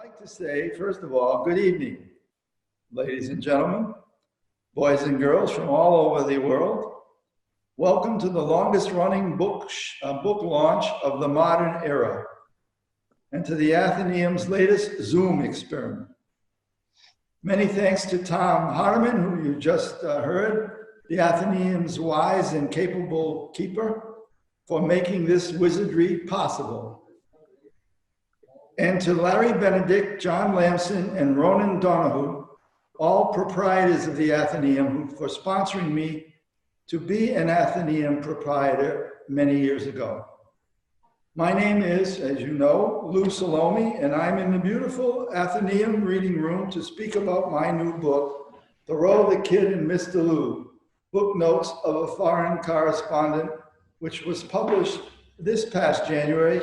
like to say, first of all, good evening, ladies and gentlemen, boys and girls from all over the world. Welcome to the longest running book launch of the modern era, and to the Athenaeum's latest Zoom experiment. Many thanks to Tom Hardiman, who you just heard, the Athenaeum's wise and capable keeper, for making this wizardry possible. And to Larry Benedict, John Lamson, and Ronan Donahue, all proprietors of the Athenaeum, for sponsoring me to be an Athenaeum proprietor many years ago. My name is, as you know, Lou Salome, and I'm in the beautiful Athenaeum reading room to speak about my new book, Thoreau, the Kid, and Mr. Lou, Book Notes of a Foreign Correspondent, which was published this past January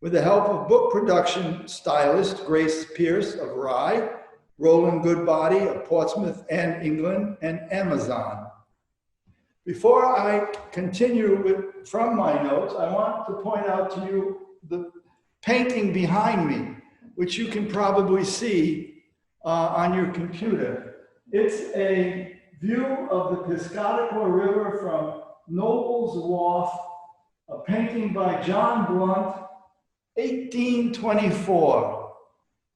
with the help of book production stylist Grace Pierce of Rye, Roland Goodbody of Portsmouth and England, and Amazon. Before I continue from my notes, I want to point out to you the painting behind me, which you can probably see on your computer. It's a view of the Piscataqua River from Noble's Wharf, a painting by John Blunt, 1824.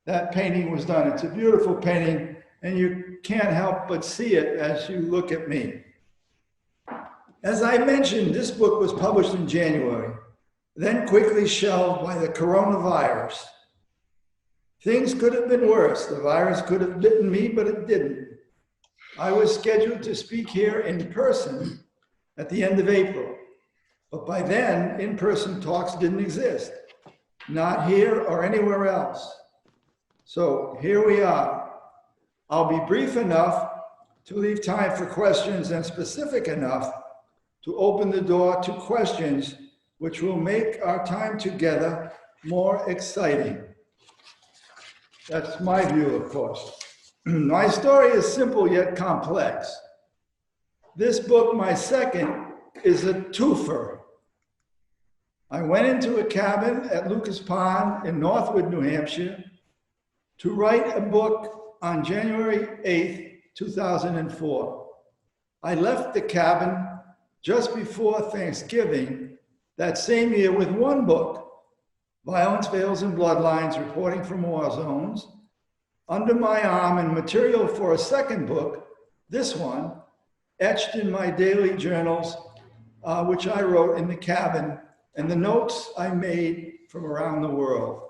That painting was done. It's a beautiful painting, and you can't help but see it as you look at me. As I mentioned, this book was published in January, then quickly shelved by the coronavirus. Things could have been worse. The virus could have bitten me, but it didn't. I was scheduled to speak here in person at the end of April, but by then, in-person talks didn't exist, not here or anywhere else. So here we are. I'll be brief enough to leave time for questions and specific enough to open the door to questions which will make our time together more exciting. That's my view, of course. My story is simple yet complex. This book, my second, is a twofer. I went into a cabin at Lucas Pond in Northwood, New Hampshire, to write a book on January 8th, 2004. I left the cabin just before Thanksgiving that same year with one book, Violence, Veils, and Bloodlines, Reporting from War Zones, under my arm, and material for a second book, this one, etched in my daily journals, which I wrote in the cabin, and the notes I made from around the world.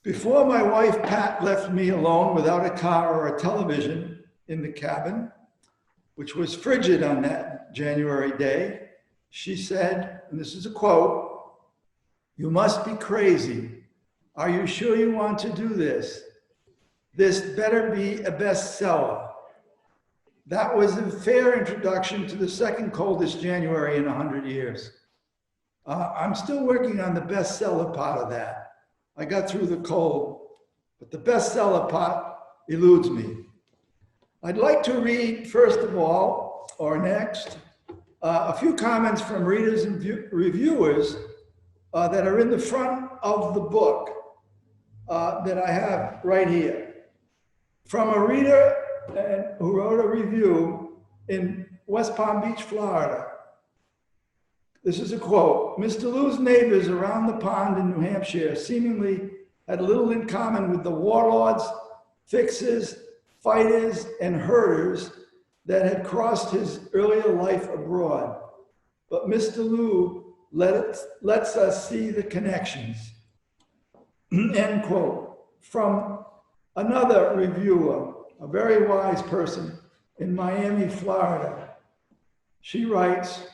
Before my wife, Pat, left me alone without a car or a television in the cabin, which was frigid on that January day, she said, and this is a quote, "You must be crazy. Are you sure you want to do this? This better be a bestseller." That was a fair introduction to the second coldest January in 100 years. I'm still working on the bestseller part of that. I got through the cold, but the bestseller part eludes me. I'd like to read, first of all, or next, a few comments from readers and reviewers that are in the front of the book that I have right here. From a reader who wrote a review in West Palm Beach, Florida. This is a quote: "Mr. Lou's neighbors around the pond in New Hampshire seemingly had little in common with the warlords, fixers, fighters, and herders that had crossed his earlier life abroad. But Mr. Lou lets us see the connections." End quote. From another reviewer, a very wise person in Miami, Florida. She writes,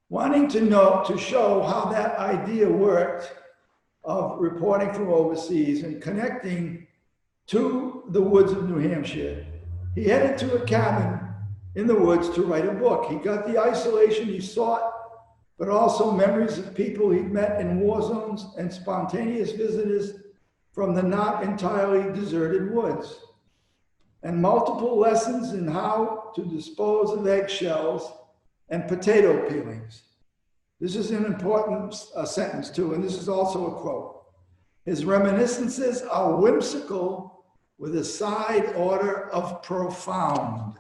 "Wanting to show how that idea worked of reporting from overseas and connecting to the woods of New Hampshire, he headed to a cabin in the woods to write a book. He got the isolation he sought, but also memories of people he'd met in war zones and spontaneous visitors from the not entirely deserted woods, and multiple lessons in how to dispose of eggshells and potato peelings." This is an important sentence too, and this is also a quote. His reminiscences are whimsical with a side order of profound.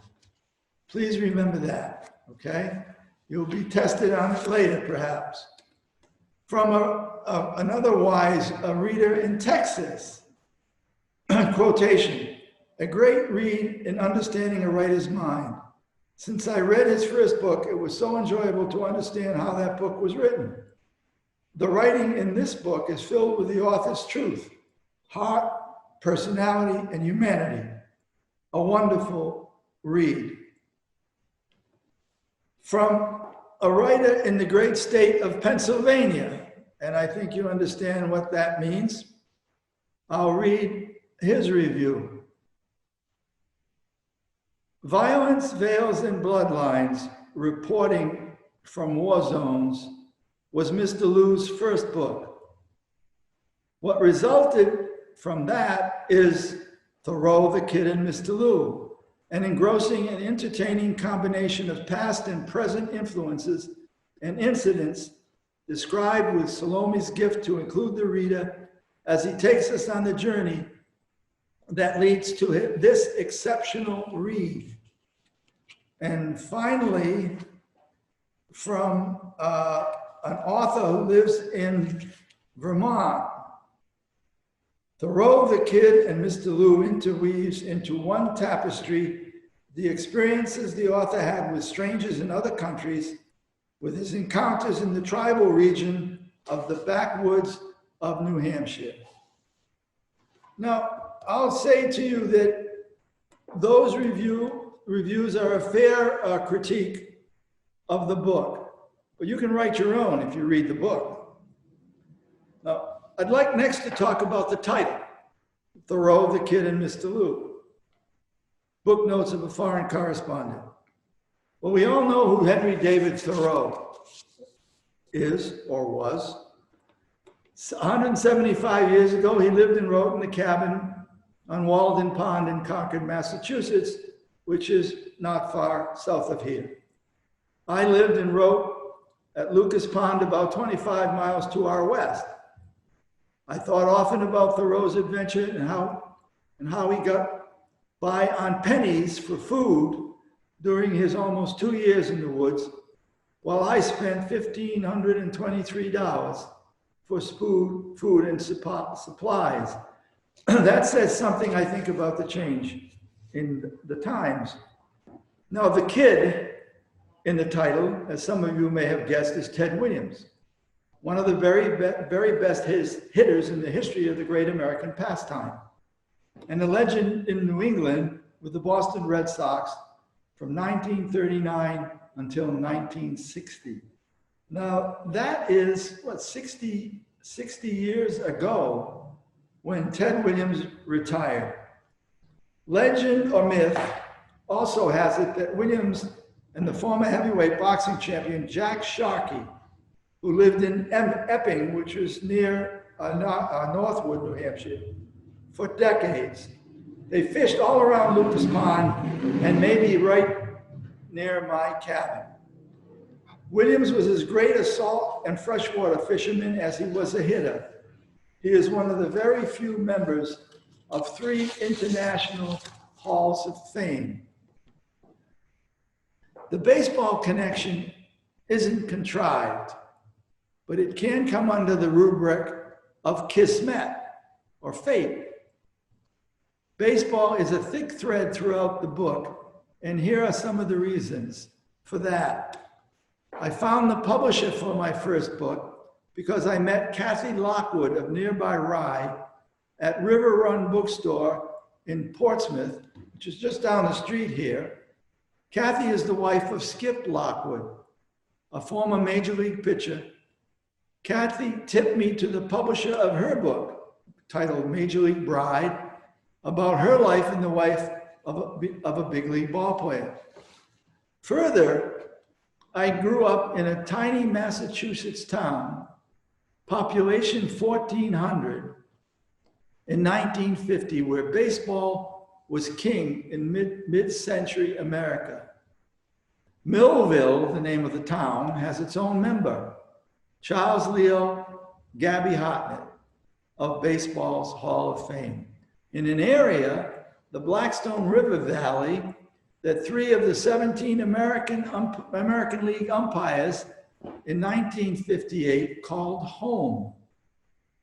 Please remember that, okay? You'll be tested on it later, perhaps. From another wise reader in Texas, quotation, "A great read in understanding a writer's mind. Since I read his first book, it was so enjoyable to understand how that book was written. The writing in this book is filled with the author's truth, heart, personality, and humanity. A wonderful read." From a writer in the great state of Pennsylvania, and I think you understand what that means, I'll read his review. "Violence, Veils, and Bloodlines, Reporting from War Zones" was Mr. Lou's first book. What resulted from that is Thoreau, the Kid, and Mr. Lou, an engrossing and entertaining combination of past and present influences and incidents described with Salome's gift to include the reader as he takes us on the journey that leads to this exceptional read. And finally, from an author who lives in Vermont, Thoreau, the Kid, and Mr. Lou interweaves into one tapestry the experiences the author had with strangers in other countries, with his encounters in the tribal region of the backwoods of New Hampshire. Now, I'll say to you that those reviews are a fair critique of the book, but you can write your own if you read the book. Now, I'd like next to talk about the title, Thoreau, the Kid, and Mr. Lou, Book Notes of a Foreign Correspondent. Well, we all know who Henry David Thoreau is or was. 175 years ago, he lived and wrote in the cabin on Walden Pond in Concord, Massachusetts, which is not far south of here. I lived and wrote at Lucas Pond, about 25 miles to our west. I thought often about Thoreau's adventure and how he got by on pennies for food during his almost 2 years in the woods, while I spent $1,523 for food and supplies. That says something, I think, about the change in the times. Now, the kid in the title, as some of you may have guessed, is Ted Williams, one of the very best hitters in the history of the great American pastime, and a legend in New England with the Boston Red Sox from 1939 until 1960. Now, that is, 60 years ago when Ted Williams retired. Legend or myth also has it that Williams and the former heavyweight boxing champion Jack Sharkey, who lived in Epping, which was near Northwood, New Hampshire, for decades. They fished all around Lucas Pond and maybe right near my cabin. Williams was as great a salt and freshwater fisherman as he was a hitter. He is one of the very few members of 3 international halls of fame. The baseball connection isn't contrived, but it can come under the rubric of kismet or fate. Baseball is a thick thread throughout the book, and here are some of the reasons for that. I found the publisher for my first book because I met Kathy Lockwood of nearby Rye at River Run Bookstore in Portsmouth, which is just down the street here. Kathy is the wife of Skip Lockwood, a former Major League pitcher. Kathy tipped me to the publisher of her book, titled Major League Bride, about her life and the wife of a big league ball player. Further, I grew up in a tiny Massachusetts town, population 1,400, in 1950, where baseball was king in mid-century America. Millville, the name of the town, has its own member, Charles Leo Gabby Hartnett. of baseball's Hall of Fame. In an area, the Blackstone River Valley, that 3 of the 17 American League umpires in 1958 called home.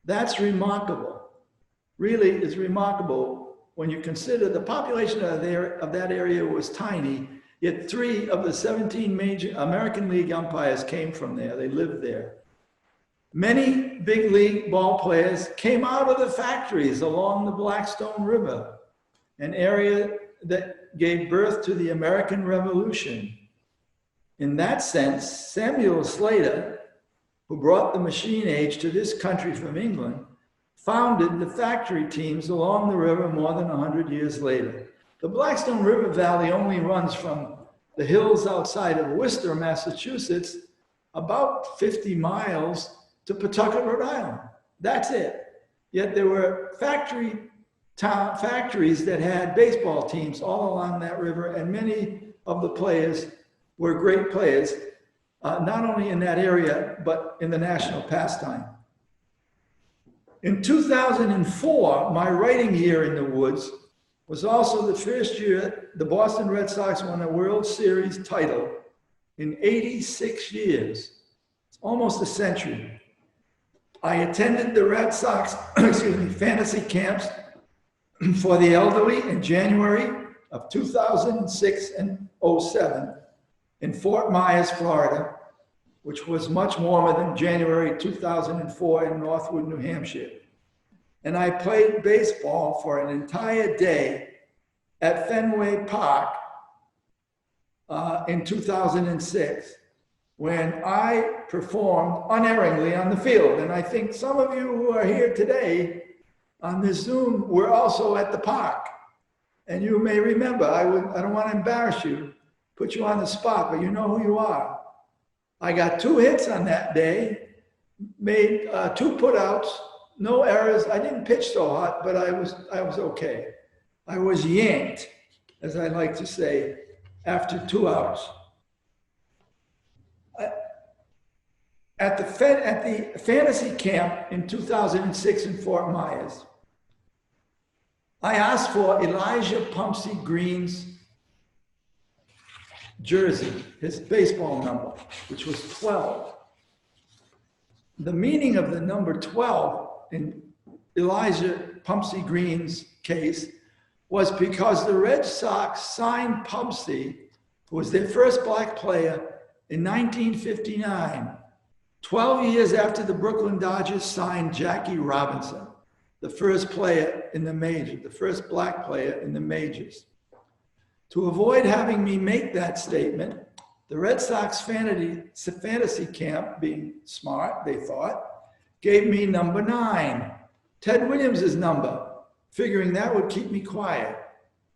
That's remarkable. Really is remarkable when you consider the population of that area was tiny, yet 3 of the 17 major American League umpires came from there. They lived there. Many big league ball players came out of the factories along the Blackstone River, an area that gave birth to the American Revolution. In that sense, Samuel Slater, who brought the machine age to this country from England, founded the factory teams along the river more than 100 years later. The Blackstone River Valley only runs from the hills outside of Worcester, Massachusetts, about 50 miles to Pawtucket, Rhode Island. That's it. Yet there were factories that had baseball teams all along that river, and many of the players were great players, not only in that area, but in the national pastime. In 2004, my writing year in the woods was also the first year the Boston Red Sox won a World Series title in 86 years. It's almost a century. I attended the Red Sox fantasy camps for the elderly in January of 2006 and 07 in Fort Myers, Florida, which was much warmer than January 2004 in Northwood, New Hampshire. And I played baseball for an entire day at Fenway Park in 2006, when I performed unerringly on the field. And I think some of you who are here today on this Zoom were also at the park. And you may remember, I don't want to embarrass you, put you on the spot, but you know who you are. I got 2 hits on that day, made 2 putouts, no errors. I didn't pitch so hot, but I was okay. I was yanked, as I like to say, after 2 outs. At the fantasy camp in 2006 in Fort Myers, I asked for Elijah Pumpsy Green's jersey, his baseball number, which was 12. The meaning of the number 12 in Elijah Pumpsy Green's case was because the Red Sox signed Pumpsy, who was their first black player, in 1959, 12 years after the Brooklyn Dodgers signed Jackie Robinson, the first player in the major, the first black player in the majors. To avoid having me make that statement, the Red Sox fantasy camp, being smart, they thought, gave me number 9, Ted Williams' number, figuring that would keep me quiet.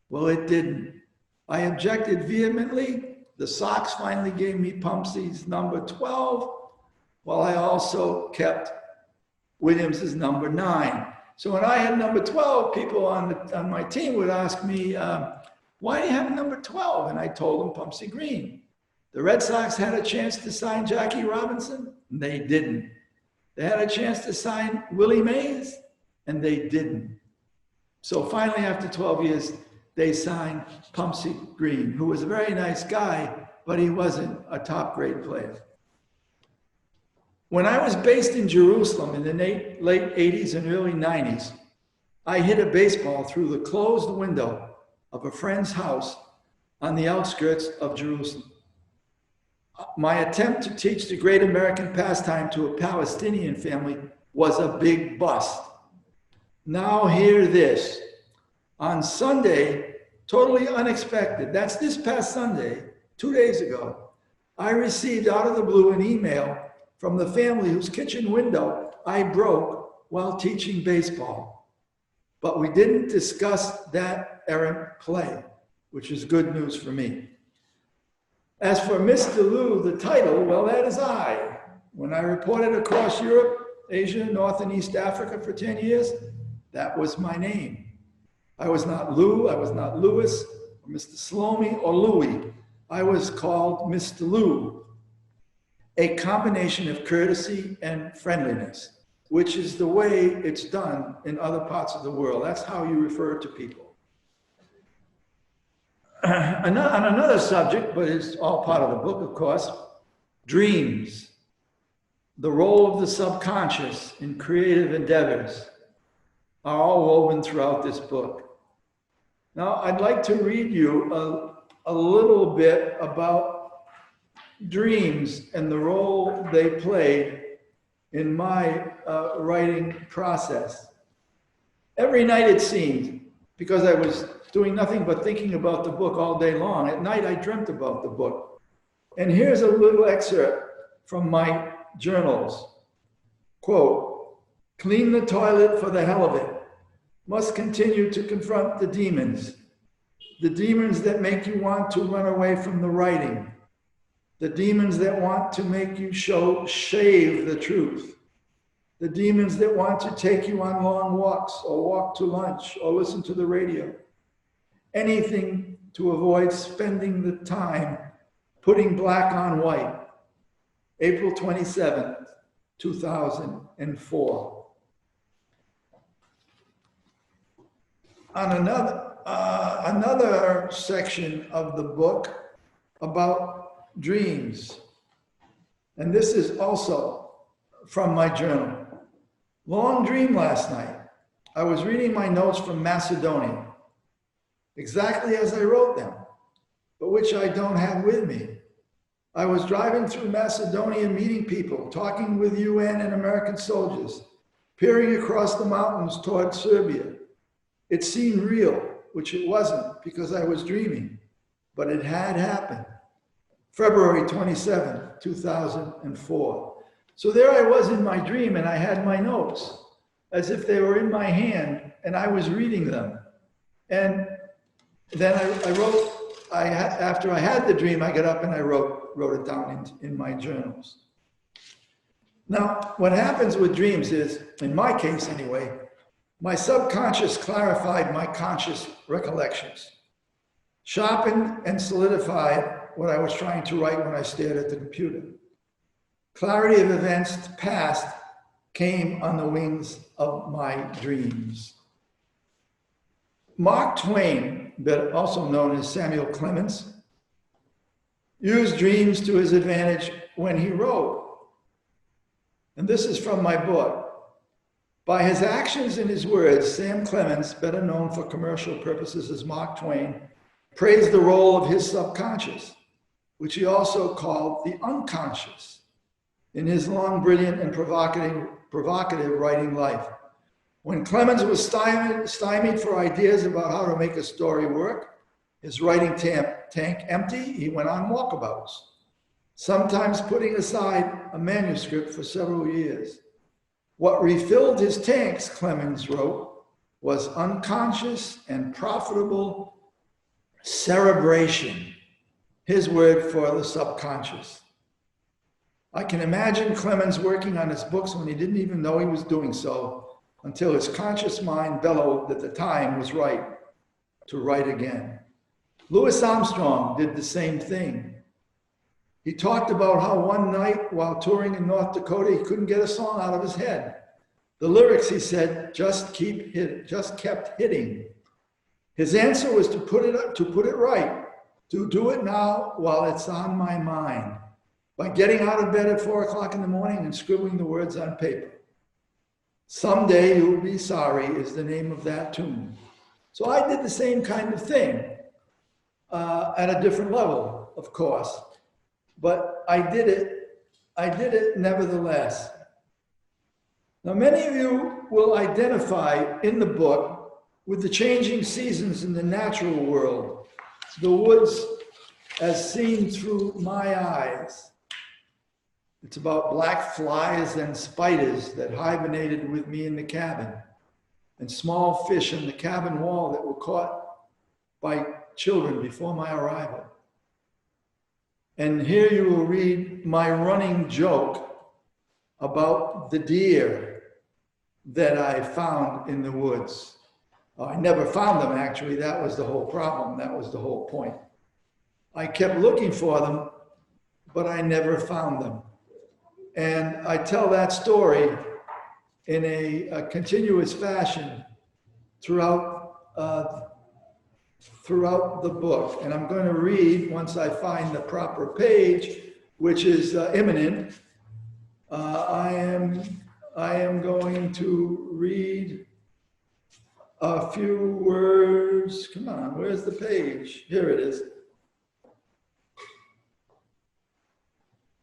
Well, it didn't. I objected vehemently. The Sox finally gave me Pumpsy's number 12, while I also kept Williams' number 9. So when I had number 12, people on my team would ask me, why do you have number 12? And I told them Pumpsy Green. The Red Sox had a chance to sign Jackie Robinson, and they didn't. They had a chance to sign Willie Mays, and they didn't. So finally, after 12 years, they signed Pumpsy Green, who was a very nice guy, but he wasn't a top-grade player. When I was based in Jerusalem in the late 80s and early 90s, I hit a baseball through the closed window of a friend's house on the outskirts of Jerusalem. My attempt to teach the great American pastime to a Palestinian family was a big bust. Now hear this. On Sunday, totally unexpected, that's this past Sunday, 2 days ago, I received out of the blue an email from the family whose kitchen window I broke while teaching baseball. But we didn't discuss that errant play, which is good news for me. As for Mr. Lou, the title, well, that is I. When I reported across Europe, Asia, North and East Africa for 10 years, that was my name. I was not Lou, I was not Louis, or Mr. Salome, or Louis. I was called Mr. Lou, a combination of courtesy and friendliness. which is the way it's done in other parts of the world. That's how you refer to people. On another subject, but it's all part of the book, of course, dreams, the role of the subconscious in creative endeavors are all woven throughout this book. Now, I'd like to read you a little bit about dreams and the role they played in my writing process. Every night it seemed, because I was doing nothing but thinking about the book all day long, at night I dreamt about the book. And here's a little excerpt from my journals. Quote, "Clean the toilet for the hell of it. Must continue to confront the demons that make you want to run away from the writing, the demons that want to make you shave the truth, the demons that want to take you on long walks or walk to lunch or listen to the radio. Anything to avoid spending the time putting black on white." April 27th, 2004. On another section of the book about dreams, and this is also from my journal. Long dream last night. I was reading my notes from Macedonia, exactly as I wrote them, but which I don't have with me. I was driving through Macedonia, meeting people, talking with UN and American soldiers, peering across the mountains toward Serbia. It seemed real, which it wasn't because I was dreaming, but it had happened. February 27th, 2004. So there I was in my dream, and I had my notes as if they were in my hand, and I was reading them. And then I wrote, after I had the dream, I got up and I wrote it down in my journals. Now, what happens with dreams is, in my case anyway, my subconscious clarified my conscious recollections, sharpened and solidified what I was trying to write when I stared at the computer. Clarity of events past came on the wings of my dreams. Mark Twain, also known as Samuel Clemens, used dreams to his advantage when he wrote. And this is from my book. By his actions and his words, Sam Clemens, better known for commercial purposes as Mark Twain, praised the role of his subconscious, which he also called the unconscious, in his long, brilliant, and provocative writing life. When Clemens was stymied for ideas about how to make a story work, his writing tank empty, he went on walkabouts, sometimes putting aside a manuscript for several years. What refilled his tanks, Clemens wrote, was unconscious and profitable cerebration, his word for the subconscious. I can imagine Clemens working on his books when he didn't even know he was doing so, until his conscious mind bellowed that the time was right to write again. Louis Armstrong did the same thing. He talked about how one night while touring in North Dakota, he couldn't get a song out of his head. The lyrics, he said, just kept hitting. His answer was to put it right, to do it now while it's on my mind, by getting out of bed at 4 o'clock in the morning and scribbling the words on paper. Someday You'll Be Sorry is the name of that tune. So I did the same kind of thing at a different level, of course, but I did it nevertheless. Now, many of you will identify in the book with the changing seasons in the natural world, the woods as seen through my eyes. It's about black flies and spiders that hibernated with me in the cabin, and small fish in the cabin wall that were caught by children before my arrival. And here you will read my running joke about the deer that I found in the woods. I never found them, actually. That was the whole problem. That was the whole point. I kept looking for them, but I never found them. And I tell that story in a continuous fashion throughout the book. And I'm going to read, once I find the proper page, which is imminent, I am going to read a few words. Come on, where's the page? Here it is.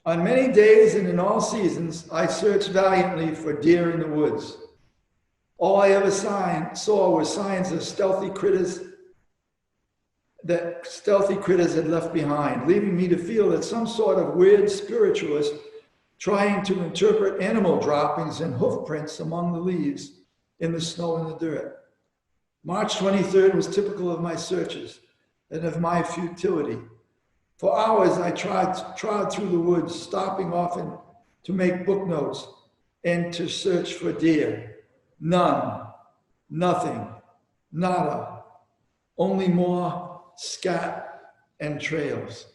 On many days and in all seasons, I searched valiantly for deer in the woods. All I ever saw were signs of stealthy critters that stealthy critters had left behind, leaving me to feel that some sort of weird spiritualist trying to interpret animal droppings and hoof prints among the leaves in the snow and the dirt. March 23rd was typical of my searches and of my futility. For hours, I trod through the woods, stopping often to make book notes and to search for deer. None, nothing, nada, only more scat and trails.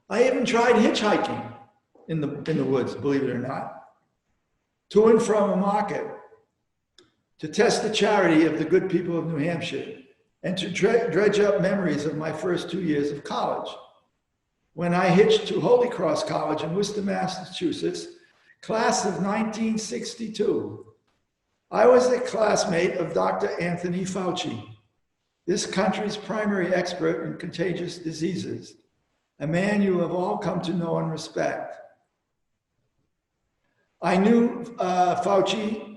I even tried hitchhiking in the woods, believe it or not, to and from a market, to test the charity of the good people of New Hampshire, and to dredge up memories of my first 2 years of college. When I hitched to Holy Cross College in Worcester, Massachusetts, class of 1962, I was a classmate of Dr. Anthony Fauci, this country's primary expert in contagious diseases, a man you have all come to know and respect. I knew Fauci,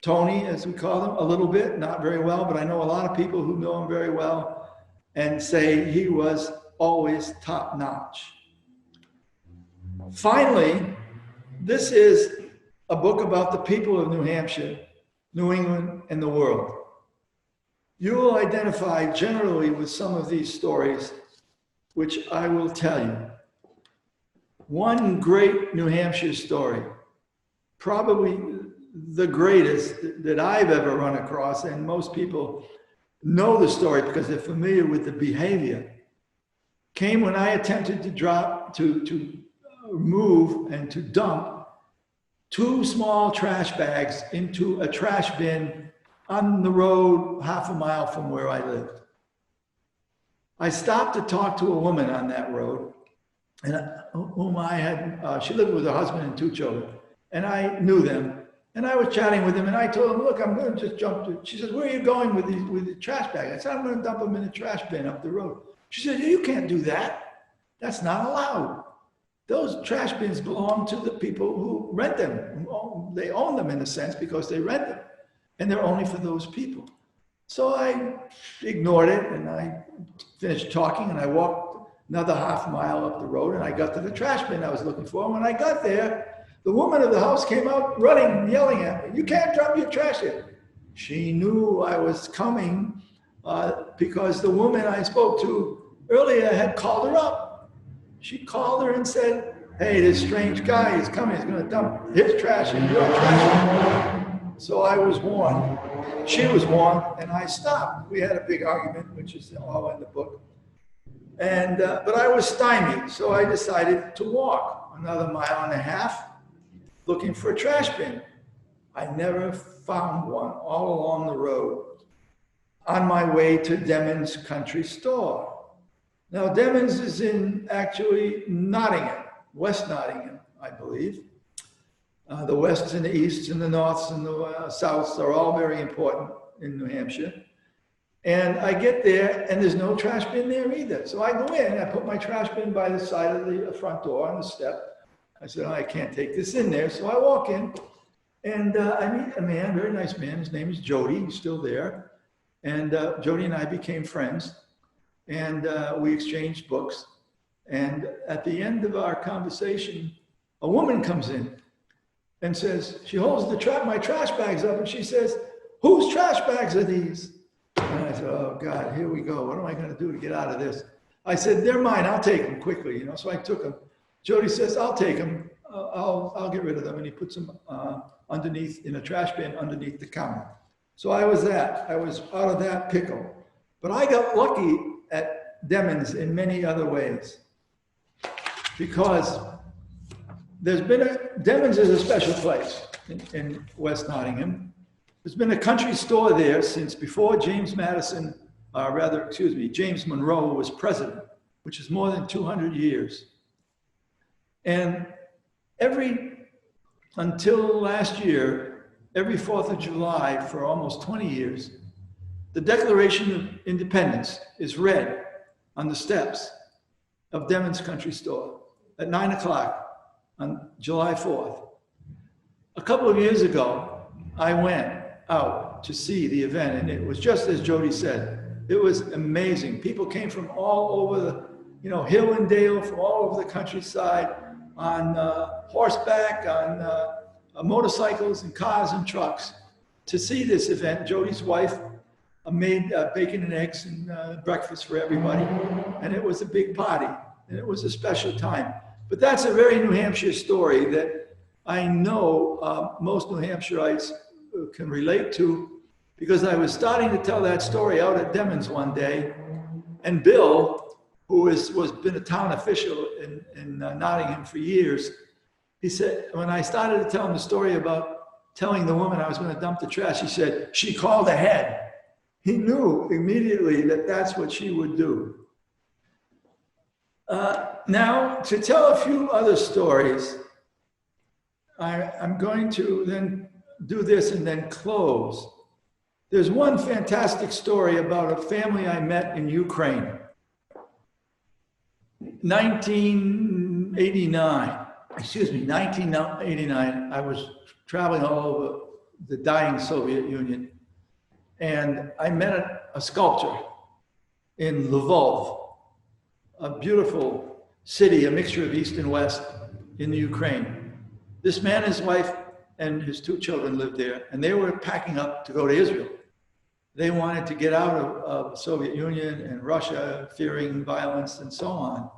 Tony, as we call him, a little bit, not very well, but I know a lot of people who know him very well and say he was always top-notch. Finally, this is a book about the people of New Hampshire, New England, and the world. You will identify generally with some of these stories, which I will tell you. One great New Hampshire story, probably the greatest that I've ever run across, and most people know the story because they're familiar with the behavior, came when I attempted to move and to dump 2 small trash bags into a trash bin on the road half a mile from where I lived. I stopped to talk to a woman on that road, and whom I had, she lived with her husband and 2 children, and I knew them. And I was chatting with him, and I told him, look, I'm going to just jump to, she says, where are you going with the trash bag? I said, I'm going to dump them in a trash bin up the road. She said, you can't do that. That's not allowed. Those trash bins belong to the people who rent them. They own them in a sense because they rent them, and they're only for those people. So I ignored it, and I finished talking, and I walked another half mile up the road, and I got to the trash bin I was looking for. And when I got there, the woman of the house came out running, yelling at me, you can't drop your trash in. She knew I was coming because the woman I spoke to earlier had called her up. She called her and said, hey, this strange guy is coming. He's going to dump his trash in your trash. So I was warned. She was warned, and I stopped. We had a big argument, which is all in the book. And but I was stymied, so I decided to walk another 1.5 miles looking for a trash bin. I never found one all along the road on my way to Demons Country Store. Now, Demons is in actually Nottingham, West Nottingham, I believe. The Wests and the Easts and the Norths and the Souths are all very important in New Hampshire. And I get there, and there's no trash bin there either. So I go in, I put my trash bin by the side of the front door on the step. I said, oh, I can't take this in there. So I walk in, and I meet a man, very nice man. His name is Jody. He's still there. And Jody and I became friends, and we exchanged books. And at the end of our conversation, a woman comes in and says, she holds my trash bags up, and she says, whose trash bags are these? And I said, oh, God, here we go. What am I going to do to get out of this? I said, they're mine. I'll take them quickly. So I took them. Jody says, I'll take them. I'll get rid of them. And he puts them underneath, in a trash bin underneath the counter. So I was out of that pickle. But I got lucky at Demons in many other ways. Because there's been Demons is a special place in West Nottingham. There's been a country store there since before James Monroe was president, which is more than 200 years. And until last year, every 4th of July for almost 20 years, the Declaration of Independence is read on the steps of Demons Country Store at 9 o'clock on July 4th. A couple of years ago, I went out to see the event, and it was just as Jody said. It was amazing. People came from all over the, hill and dale, from all over the countryside, on horseback, on motorcycles and cars and trucks to see this event. Jody's wife made bacon and eggs and breakfast for everybody, and it was a big party, and it was a special time. But that's a very New Hampshire story that I know most New Hampshireites can relate to, because I was starting to tell that story out at Demons one day, and Bill, who was been a town official in Nottingham for years, he said, when I started to tell him the story about telling the woman I was going to dump the trash, he said, she called ahead. He knew immediately that that's what she would do. Now, to tell a few other stories, I'm going to then do this and then close. There's one fantastic story about a family I met in Ukraine. 1989, I was traveling all over the dying Soviet Union, and I met a sculptor in Lvov, a beautiful city, a mixture of East and West in the Ukraine. This man, his wife, and his 2 children lived there, and they were packing up to go to Israel. They wanted to get out of the Soviet Union and Russia, fearing violence and so on.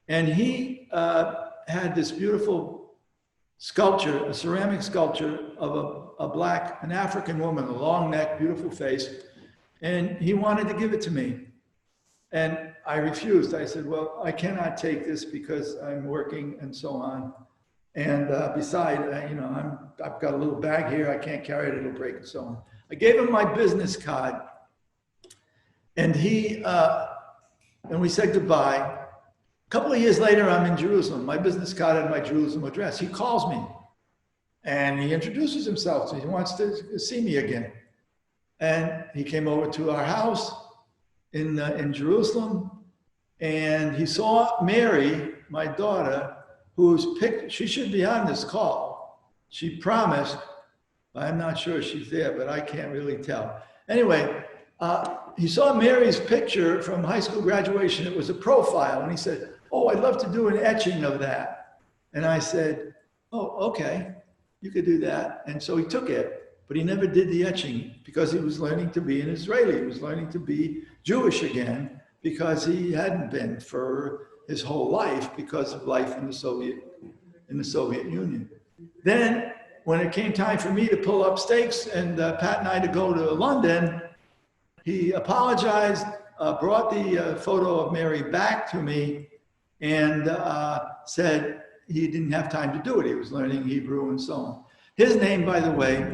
And he had this beautiful sculpture, a ceramic sculpture of an African woman, a long neck, beautiful face, and he wanted to give it to me. And I refused. I said, well, I cannot take this because I'm working and so on. And besides, I've got a little bag here. I can't carry it. It'll break and so on. I gave him my business card, and and we said goodbye. A couple of years later, I'm in Jerusalem. My business card had my Jerusalem address. He calls me, and he introduces himself. So he wants to see me again. And he came over to our house in Jerusalem, and he saw Mary, my daughter, she should be on this call. She promised. I'm not sure she's there, but I can't really tell. Anyway, he saw Mary's picture from high school graduation. It was a profile, and he said, oh, I'd love to do an etching of that. And I said, oh, okay, you could do that. And so he took it, but he never did the etching because he was learning to be an Israeli. He was learning to be Jewish again because he hadn't been for his whole life because of life in the Soviet Union. Then, when it came time for me to pull up stakes and Pat and I to go to London, he apologized, brought the photo of Mary back to me, and said he didn't have time to do it. He was learning Hebrew and so on. His name, by the way,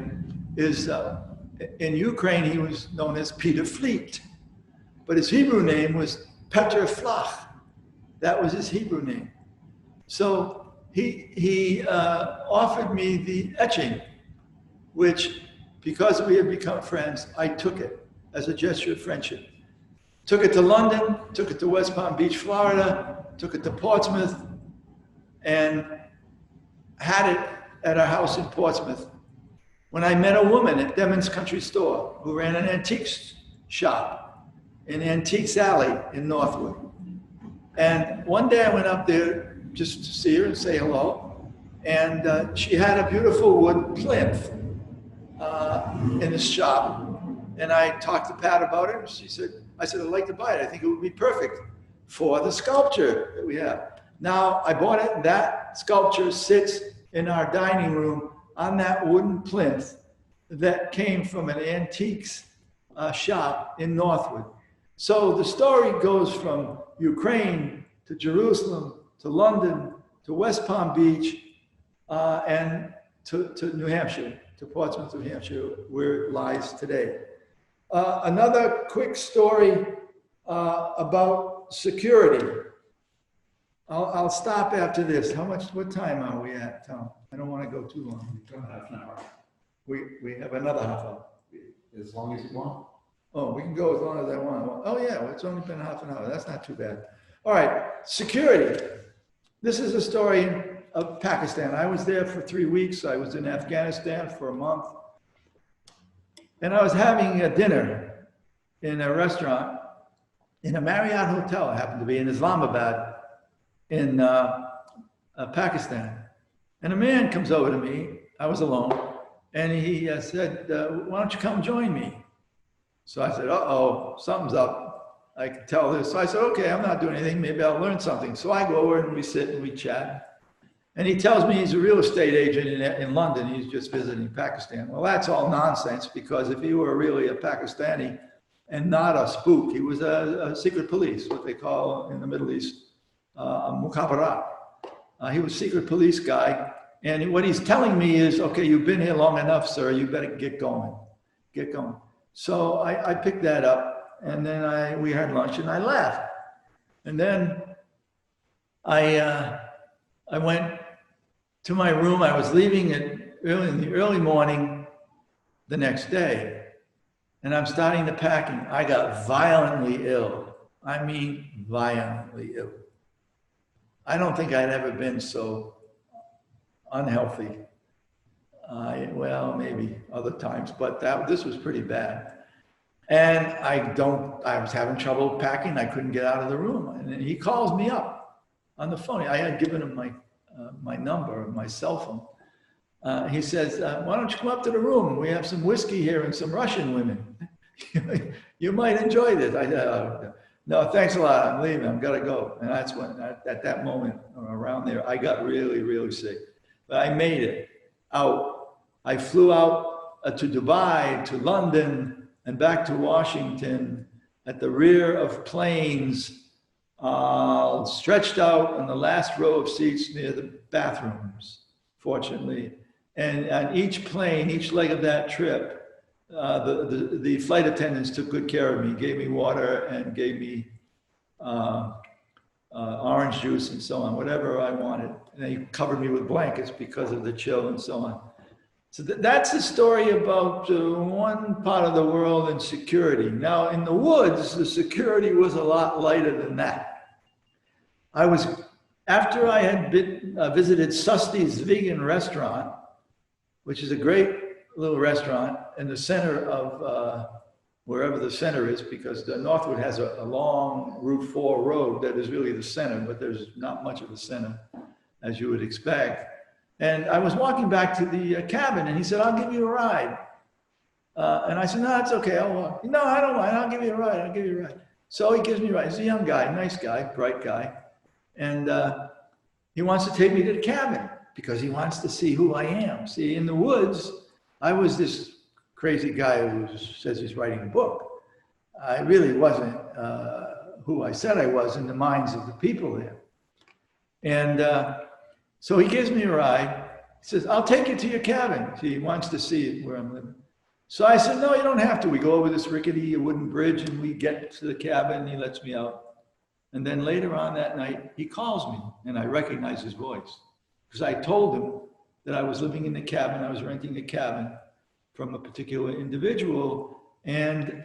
is, in Ukraine, he was known as Peter Fleet, but his Hebrew name was Petr Flach. That was his Hebrew name. So he offered me the etching, which, because we had become friends, I took it as a gesture of friendship. Took it to London, took it to West Palm Beach, Florida, took it to Portsmouth, and had it at our house in Portsmouth. When I met a woman at Demons Country Store who ran an antiques shop in Antiques Alley in Northwood. And one day I went up there just to see her and say hello. And she had a beautiful wood plinth in the shop. And I talked to Pat about it. I said, I'd like to buy it. I think it would be perfect for the sculpture that we have. Now, I bought it, and that sculpture sits in our dining room on that wooden plinth that came from an antiques shop in Northwood. So the story goes from Ukraine to Jerusalem to London to West Palm Beach and to New Hampshire, to Portsmouth, New Hampshire, where it lies today. Another quick story about security. I'll stop after this. What time are we at, Tom? I don't want to go too long. We've got half an hour. We have another half hour. As long as you want. Oh, we can go as long as I want. Oh yeah, well, it's only been half an hour. That's not too bad. All right, security. This is a story of Pakistan. I was there for 3 weeks. I was in Afghanistan for a month. And I was having a dinner in a restaurant in a Marriott hotel. It happened to be in Islamabad in Pakistan. And a man comes over to me. I was alone. And he said, why don't you come join me? So I said, uh-oh, something's up. I could tell this. So I said, okay, I'm not doing anything. Maybe I'll learn something. So I go over and we sit and we chat. And he tells me he's a real estate agent in London. He's just visiting Pakistan. Well, that's all nonsense, because if he were really a Pakistani and not a spook, he was a secret police, what they call in the Middle East, a mukhabarat. He was a secret police guy. And what he's telling me is, okay, you've been here long enough, sir. You better get going. Get going. So I picked that up, and then we had lunch, and I left. And then I went to my room. I was leaving in the early morning the next day, and I'm starting the packing. I got violently ill. I mean, violently ill. I don't think I'd ever been so unhealthy. Well, maybe other times, but this was pretty bad. And I was having trouble packing. I couldn't get out of the room. And then he calls me up on the phone. I had given him my number, my cell phone. He says, why don't you come up to the room? We have some whiskey here and some Russian women. You might enjoy this. I said, no, thanks a lot. I'm leaving. I've got to go. And that's when, at that moment, around there, I got really, really sick. But I made it out. I flew out to Dubai, to London, and back to Washington at the rear of planes, stretched out on the last row of seats near the bathrooms, fortunately. And on each plane, each leg of that trip, the flight attendants took good care of me, gave me water and gave me orange juice and so on, whatever I wanted. And they covered me with blankets because of the chill and so on. So that's the story about one part of the world and security. Now, in the woods, the security was a lot lighter than that. After I had visited Susty's vegan restaurant, which is a great little restaurant in the center of wherever the center is, because the Northwood has a long Route 4 road that is really the center, but there's not much of a center, as you would expect. And I was walking back to the cabin, and he said, I'll give you a ride. And I said, no, it's okay, I'll walk. No, I don't mind, I'll give you a ride, I'll give you a ride. So he gives me a ride. He's a young guy, nice guy, bright guy. And he wants to take me to the cabin because he wants to see who I am. See, in the woods, I was this crazy guy who says he's writing a book. I really wasn't who I said I was in the minds of the people there. And so he gives me a ride. He says, I'll take you to your cabin. See, he wants to see where I'm living. So I said, no, you don't have to. We go over this rickety wooden bridge and we get to the cabin and he lets me out. And then later on that night, he calls me and I recognize his voice because I told him that I was living in the cabin. I was renting a cabin from a particular individual. And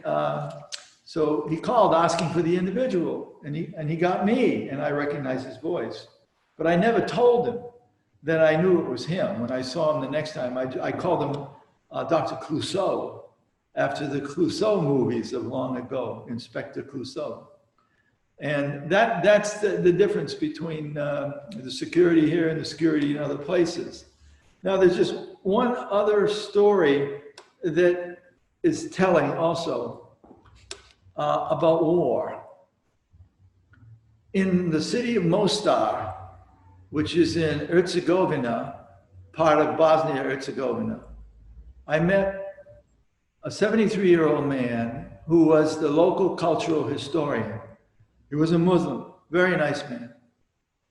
so he called asking for the individual and he got me and I recognized his voice. But I never told him that I knew it was him. When I saw him the next time, I called him Dr. Clouseau, after the Clouseau movies of long ago, Inspector Clouseau. And that's the difference between the security here and the security in other places. Now, there's just one other story that is telling also about war. In the city of Mostar, which is in Herzegovina, part of Bosnia-Herzegovina, I met a 73-year-old man who was the local cultural historian. He was a Muslim, very nice man.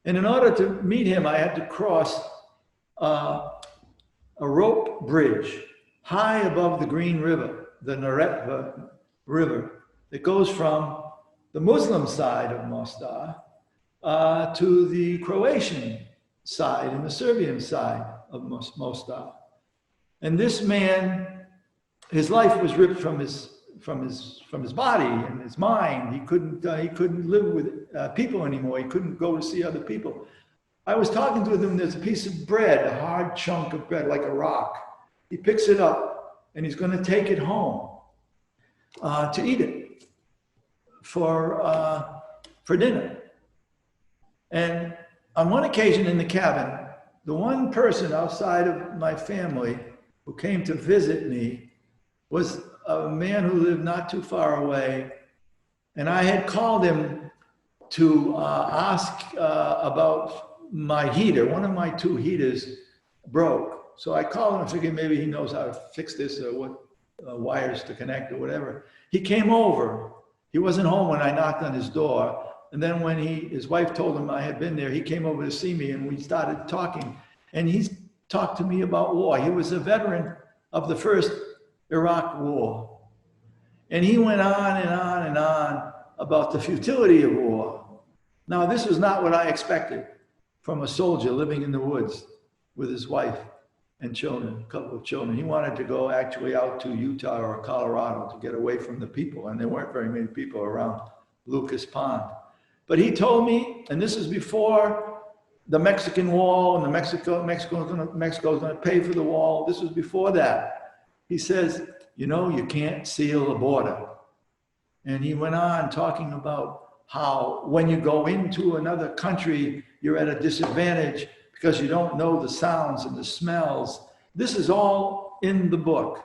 And in order to meet him, I had to cross a rope bridge high above the Green River, the Neretva River, that goes from the Muslim side of Mostar to the Croatian side and the Serbian side of Mostar. And this man, his life was ripped from his body and his mind. He couldn't live with people anymore. He couldn't go to see other people. I was talking to him. There's a piece of bread, a hard chunk of bread, like a rock. He picks it up and he's going to take it home to eat it for dinner. And on one occasion in the cabin, the one person outside of my family who came to visit me was a man who lived not too far away. And I had called him to ask about my heater. One of my two heaters broke. So I called him and figured maybe he knows how to fix this or what wires to connect or whatever. He came over. He wasn't home when I knocked on his door. And then when his wife told him I had been there, he came over to see me and we started talking. And he talked to me about war. He was a veteran of the first Iraq war. And he went on and on and on about the futility of war. Now, this was not what I expected from a soldier living in the woods with his wife and children, a couple of children. He wanted to go actually out to Utah or Colorado to get away from the people. And there weren't very many people around Lucas Pond. But he told me, and this is before the Mexican wall and Mexico's going to pay for the wall. This was before that. He says, you know, you can't seal a border. And he went on talking about how when you go into another country, you're at a disadvantage because you don't know the sounds and the smells. This is all in the book.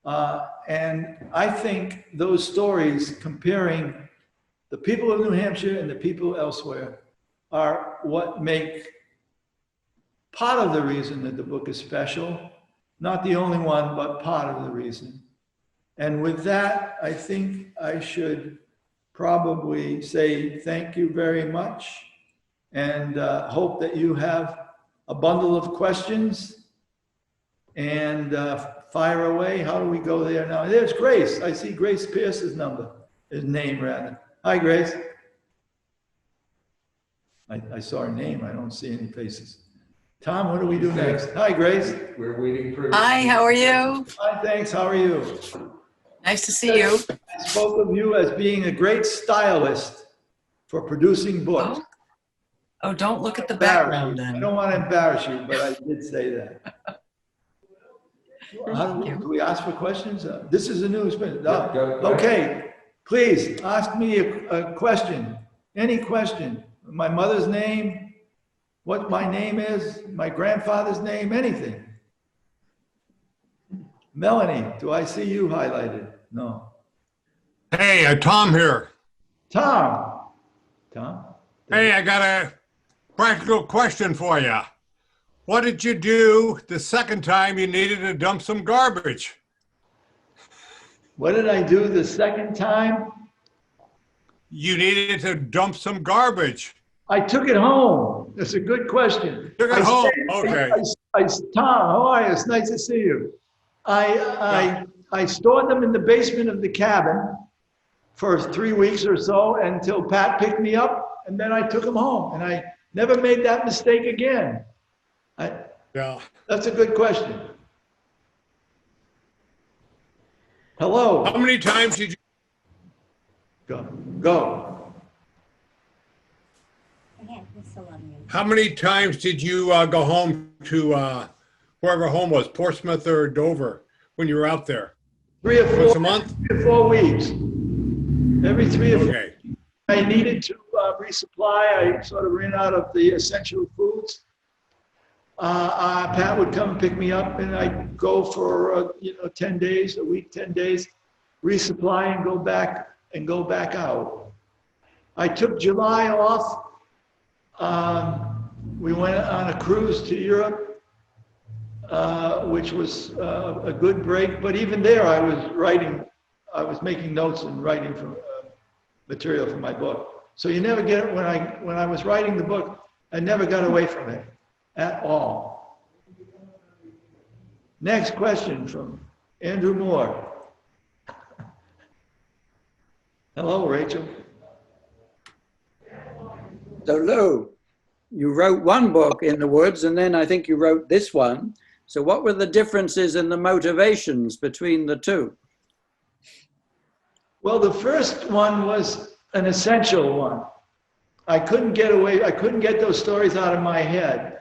And I think those stories comparing the people of New Hampshire and the people elsewhere are what make part of the reason that the book is special. Not the only one, but part of the reason. And with that, I think I should probably say thank you very much and hope that you have a bundle of questions and fire away. How do we go there now? There's Grace. I see Grace Pierce's name rather. Hi, Grace. I saw her name. I don't see any faces. Tom, what do we do next? Hi, Grace. We're waiting for. Hi, how are you? Hi, thanks. How are you? Nice to see you. I spoke of you as being a great stylist for producing books. Oh, don't look at the background I then. don't want to embarrass you, but I did say that. Do we ask for questions? This is a new experience. Go Okay, please ask me a question, any question. My mother's name, what my name is, my grandfather's name, anything. Melanie, do I see you highlighted? No. Hey, Tom here. Tom. Tom? Hey, I got a practical question for you. What did you do the second time you needed to dump some garbage? What did I do the second time? You needed to dump some garbage. I took it home. That's a good question. Took it home. Okay. Tom, how are you? It's nice to see you. I stored them in the basement of the cabin for 3 weeks or so until Pat picked me up, and then I took them home. And I never made that mistake again. Yeah. That's a good question. Hello. How many times did you? Go. How many times did you go home to wherever home was, Portsmouth or Dover, when you were out there? 3 or 4. Once a month? 3 or 4 weeks. Every 3 or 4. Okay. I needed to resupply. I sort of ran out of the essential foods. Pat would come and pick me up, and I'd go for 10 days, a week, 10 days, resupply and go back out. I took July off. We went on a cruise to Europe, which was a good break. But even there, I was making notes and writing from material for my book. So you never get it. When I was writing the book, I never got away from it at all. Next question from Andrew Moore. Hello, Rachel. So Lou, you wrote one book in the woods, and then I think you wrote this one. So what were the differences in the motivations between the two? Well, the first one was an essential one. I couldn't get away, I couldn't get those stories out of my head.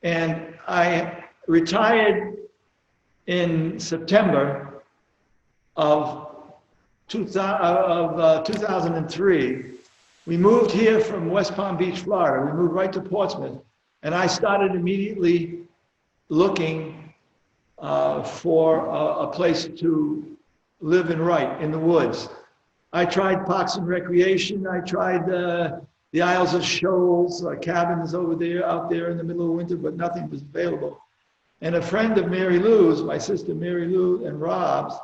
And I retired in September of 2003. We moved here from West Palm Beach, Florida. We moved right to Portsmouth. And I started immediately looking for a place to live and write in the woods. I tried Parks and Recreation. I tried the Isles of Shoals, cabins over there, out there in the middle of winter, but nothing was available. And a friend of Mary Lou's, my sister Mary Lou and Rob's,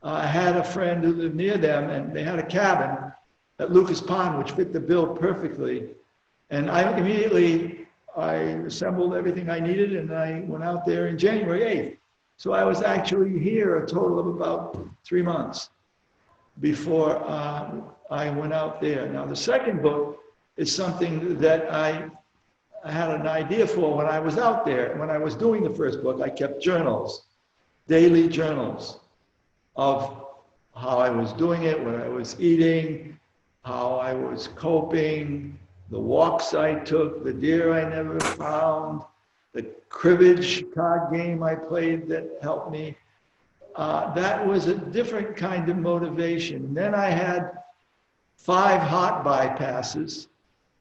had a friend who lived near them, and they had a cabin at Lucas Pond, which fit the bill perfectly. And I assembled everything I needed, and I went out there in January 8th. So I was actually here a total of about 3 months before I went out there. Now, the second book is something that I had an idea for when I was out there. When I was doing the first book, I kept journals, daily journals of how I was doing it, what I was eating, how I was coping, the walks I took, the deer I never found, the cribbage card game I played that helped me. That was a different kind of motivation. Then I had 5 heart bypasses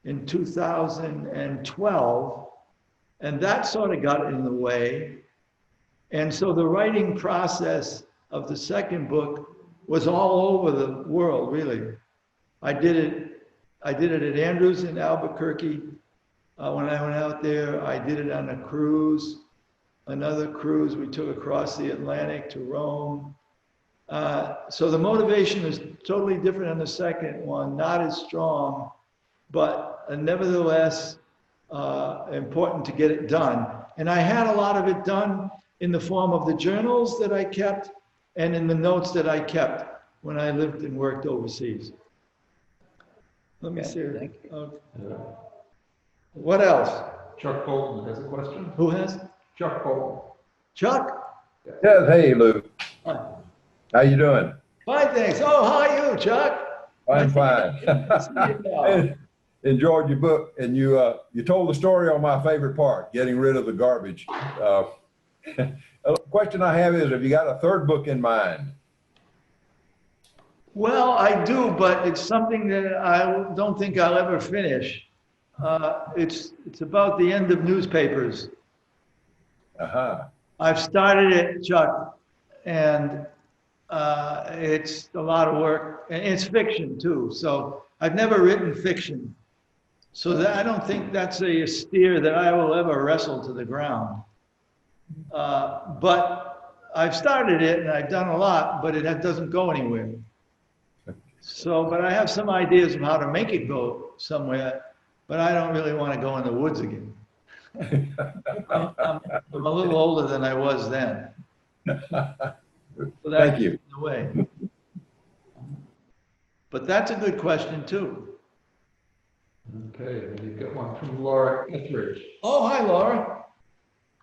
in 2012, and that sort of got in the way. And so the writing process of the second book was all over the world, really. I did it at Andrews in Albuquerque when I went out there. I did it on a cruise, another cruise we took across the Atlantic to Rome. So the motivation is totally different on the second one, not as strong, but nevertheless important to get it done. And I had a lot of it done in the form of the journals that I kept and in the notes that I kept when I lived and worked overseas. Let me see. Thank you. What else? Chuck Bolton has a question. Who has? Chuck Bolton. Chuck? Yes, hey Lou. Hi. How you doing? Fine, thanks. Oh, how are you, Chuck? I'm fine. Enjoyed your book, and you told the story on my favorite part, getting rid of the garbage. A question I have is, have you got a third book in mind? Well, I do, but it's something that I don't think I'll ever finish. It's about the end of newspapers. Uh-huh. I've started it, Chuck, and it's a lot of work, and it's fiction too. So I've never written fiction. So that, I don't think that's a steer that I will ever wrestle to the ground. But I've started it and I've done a lot, but it doesn't go anywhere. So, but I have some ideas of how to make it go somewhere, but I don't really want to go in the woods again. I'm a little older than I was then. So Thank you. the way. But that's a good question too. Okay, then you've got one from Laura Etheridge. Oh, hi, Laura.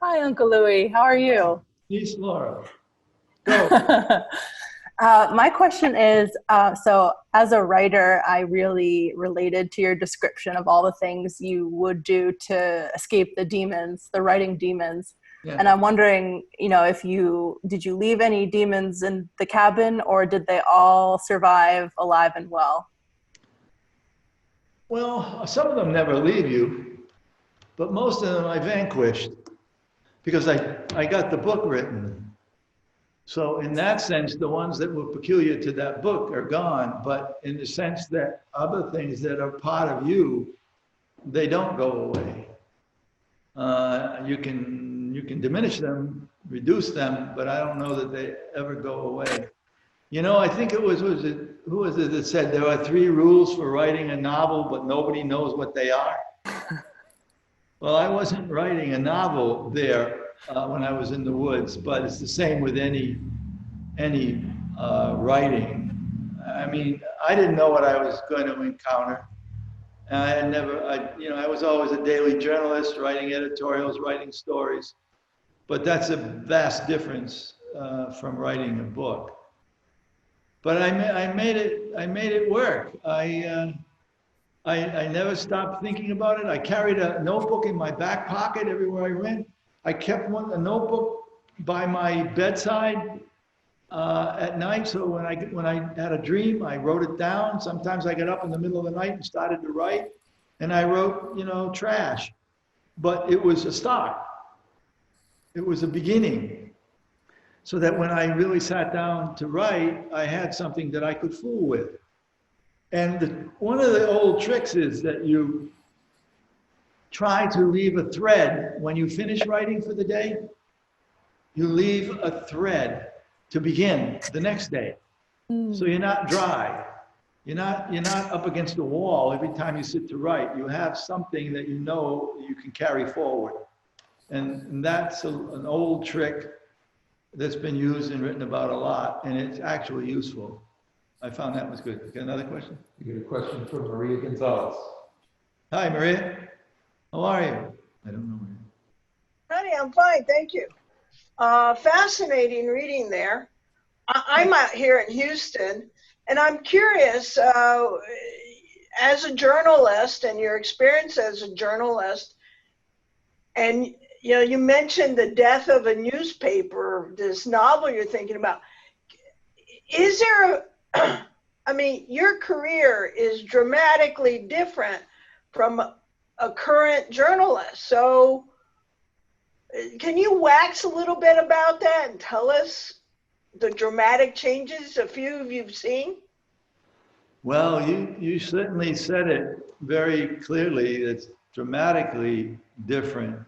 Hi, Uncle Louie. How are you? Peace, Laura. Go. My question is, so as a writer, I really related to your description of all the things you would do to escape the demons, the writing demons. Yeah. And I'm wondering, if did you leave any demons in the cabin, or did they all survive alive and well? Well, some of them never leave you, but most of them I vanquished because I got the book written. So in that sense, the ones that were peculiar to that book are gone, but in the sense that other things that are part of you, they don't go away. You can diminish them, reduce them, but I don't know that they ever go away. I think who was it that said there are 3 rules for writing a novel, but nobody knows what they are? Well, I wasn't writing a novel there. when I was in the woods, but it's the same with any writing. I mean, I didn't know what I was going to encounter. And I had never, I was always a daily journalist, writing editorials, writing stories. But that's a vast difference from writing a book. But I made it work. I never stopped thinking about it. I carried a notebook in my back pocket everywhere I went. I kept a notebook by my bedside at night. So when I had a dream, I wrote it down. Sometimes I got up in the middle of the night and started to write, and I wrote, trash. But it was a start. It was a beginning. So that when I really sat down to write, I had something that I could fool with. And one of the old tricks is that you try to leave a thread when you finish writing for the day. You leave a thread to begin the next day. So you're not dry. You're not up against a wall every time you sit to write. You have something that you can carry forward. And that's an old trick that's been used and written about a lot, and it's actually useful. I found that was good. Got another question? You get a question from Maria Gonzalez. Hi, Maria. How are you? I don't know. Honey, I'm fine, thank you. Fascinating reading there. I'm out here in Houston, and I'm curious, as a journalist and your experience as a journalist, and you mentioned the death of a newspaper, this novel you're thinking about. Is there your career is dramatically different from a current journalist. So can you wax a little bit about that and tell us the dramatic changes a few of you've seen? Well, you certainly said it very clearly. It's dramatically different.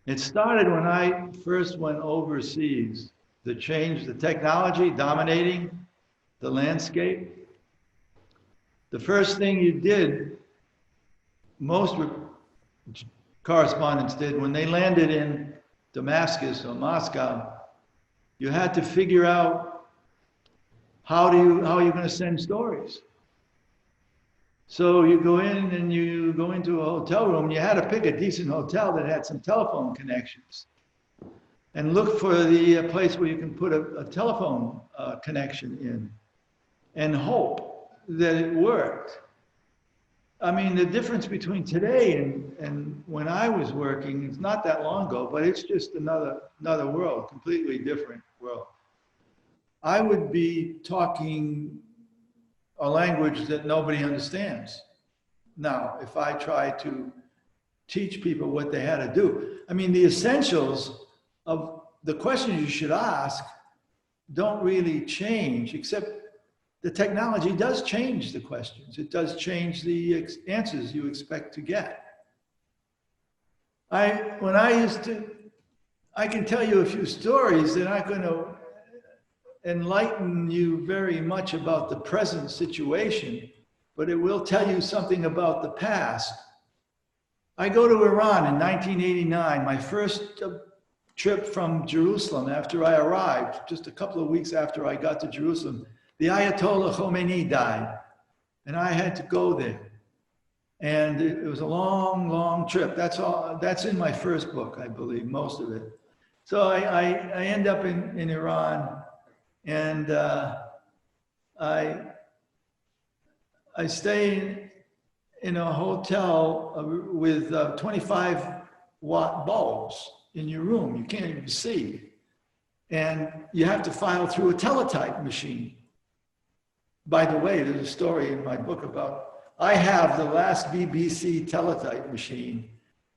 It started when I first went overseas. The technology dominating the landscape. The first thing you did, most correspondents did, when they landed in Damascus or Moscow, you had to figure out how you're going to send stories. So you go in and you go into a hotel room. You had to pick a decent hotel that had some telephone connections, and look for the place where you can put a telephone connection in, and hope that it worked. I mean, the difference between today and when I was working, it's not that long ago, but it's just another world, completely different world. I would be talking a language that nobody understands. Now, if I try to teach people what they had to do, I mean, the essentials of the questions you should ask don't really change, except the technology does change the questions. It does change the answers you expect to get. I can tell you a few stories that aren't going to enlighten you very much about the present situation, but it will tell you something about the past. I go to Iran in 1989, my first trip from Jerusalem after I arrived, just a couple of weeks after I got to Jerusalem. The Ayatollah Khomeini died, and I had to go there. And it was a long, long trip. That's in my first book, I believe, most of it. So I end up in Iran, and I stay in a hotel with 25-watt bulbs in your room. You can't even see. And you have to file through a teletype machine. By the way, there's a story in my book about, I have the last BBC teletype machine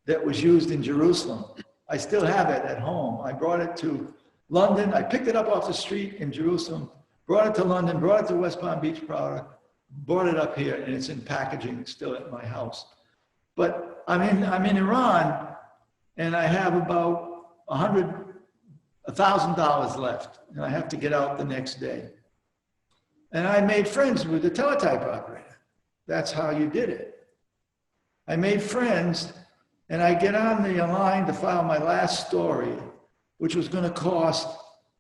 that was used in Jerusalem. I still have it at home. I brought it to London. I picked it up off the street in Jerusalem, brought it to London, brought it to West Palm Beach, brought it up here, and it's in packaging. It's still at my house. But I'm in Iran, and I have about $1,000 left, and I have to get out the next day. And I made friends with the teletype operator. That's how you did it. I made friends And I get on the line to file my last story, which was going to cost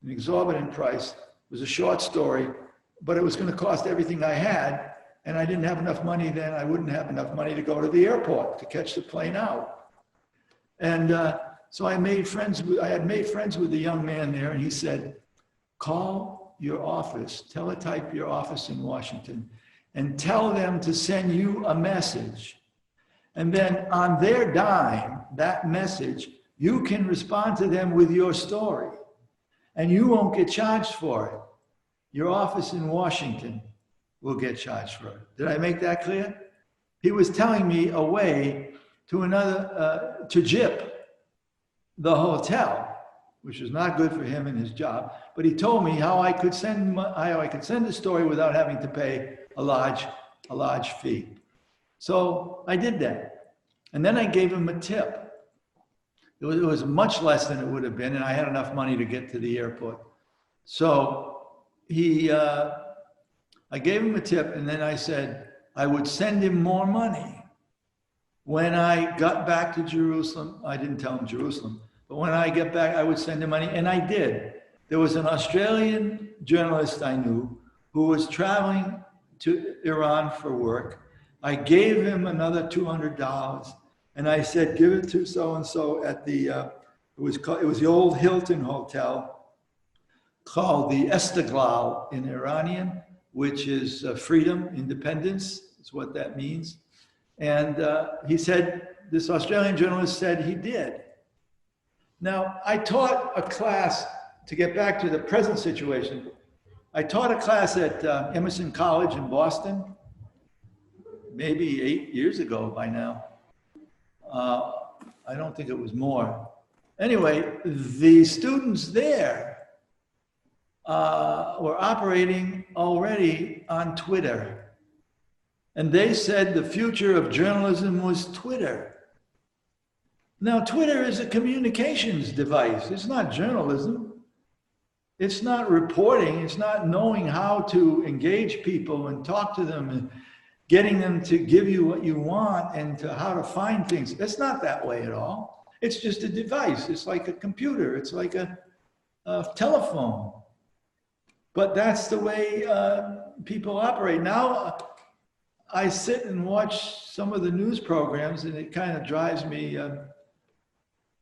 an exorbitant price. It was a short story, but it was going to cost everything I had. And I didn't have enough money then. I wouldn't have enough money to go to the airport to catch the plane out. And so I had made friends with the young man there, and he said, call your office, teletype your office in Washington, and tell them to send you a message. And then on their dime, that message, you can respond to them with your story, and you won't get charged for it. Your office in Washington will get charged for it. Did I make that clear? He was telling me a way to another, to gyp the hotel, which is not good for him and his job. But he told me how I could send a story without having to pay a large fee. So I did that. And then I gave him a tip. It was much less than it would have been, and I had enough money to get to the airport. So I gave him a tip, and then I said I would send him more money. When I got back to Jerusalem, I didn't tell him Jerusalem, but when I get back, I would send him money, and I did. There was an Australian journalist I knew who was traveling to Iran for work. I gave him another $200, and I said, give it to so-and-so at the, it was the old Hilton Hotel called the Istiqlal in Iranian, which is freedom, independence, is what that means. And he said, this Australian journalist said he did. Now, I taught a class, to get back to the present situation, I taught a class at Emerson College in Boston, maybe 8 years ago by now. I don't think it was more. Anyway, the students there were operating already on Twitter. And they said the future of journalism was Twitter. Now, Twitter is a communications device. It's not journalism. It's not reporting. It's not knowing how to engage people and talk to them and getting them to give you what you want and to how to find things. It's not that way at all. It's just a device. It's like a computer. It's like a telephone. But that's the way people operate. Now, I sit and watch some of the news programs, and it kind of drives me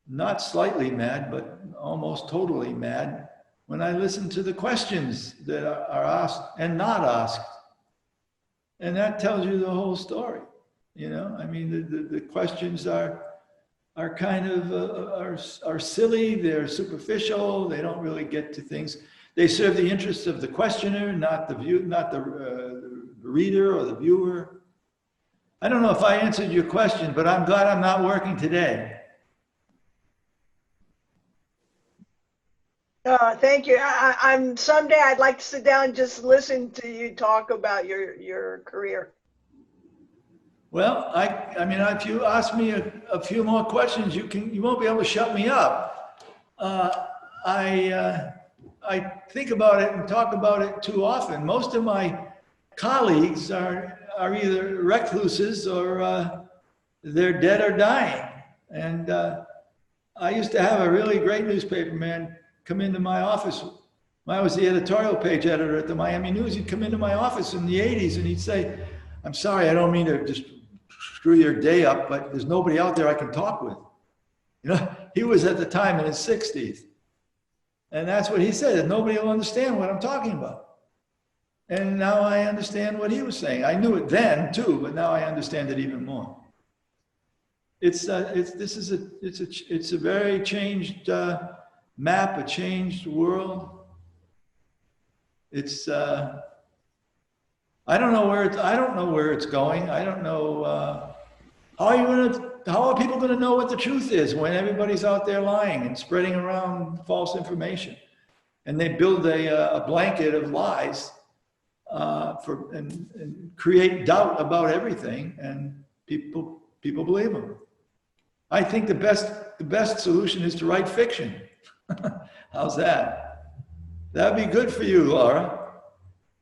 not slightly mad, but almost totally mad when I listen to the questions that are asked and not asked. And that tells you the whole story. You know, I mean, the questions are kind of are silly. They're superficial. They don't really get to things. They serve the interests of the questioner, not the reader or the viewer. I don't know if I answered your question, but I'm glad I'm not working today. Thank you. I'm someday I'd like to sit down and just listen to you talk about your career. Well, I mean, if you ask me a few more questions, you won't be able to shut me up. I think about it and talk about it too often. Most of my colleagues are either recluses or they're dead or dying. And I used to have a really great newspaper man come into my office. I was the editorial page editor at the Miami News. He'd come into my office in the 80s and he'd say, I'm sorry, I don't mean to just screw your day up, but there's nobody out there I can talk with. You know, he was at the time in his 60s. And that's what he said, that nobody will understand what I'm talking about. And now I understand what he was saying. I knew it then too, but now I understand it even more. It's a very changed map, a changed world. It's I don't know where it's going. I don't know how are people going to know what the truth is when everybody's out there lying and spreading around false information, and they build a blanket of lies and create doubt about everything, and people believe them. I think the best solution is to write fiction. How's that? That'd be good for you, Laura.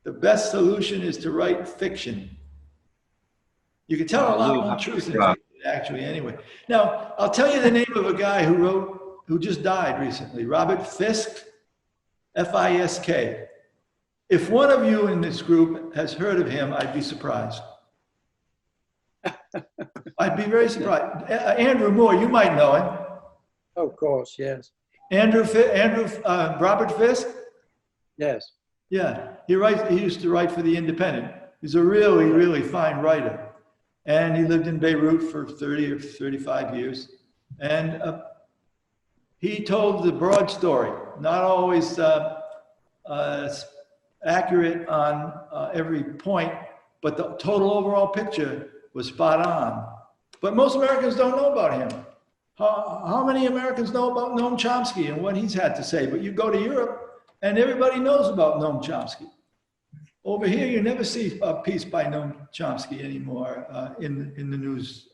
The best solution is to write fiction. You can tell a lot more truth actually, anyway. Now, I'll tell you the name of a guy who just died recently, Robert Fisk, F-I-S-K. If one of you in this group has heard of him, I'd be surprised. I'd be very surprised. Andrew Moore, you might know him. Of course, yes. Robert Fisk? Yes. Yeah, he used to write for The Independent. He's a really, really fine writer. And he lived in Beirut for 30 or 35 years. And he told the broad story, not always accurate on every point, but the total overall picture was spot on. But most Americans don't know about him. How many Americans know about Noam Chomsky and what he's had to say? But you go to Europe and everybody knows about Noam Chomsky. Over here, you never see a piece by Noam Chomsky anymore in the news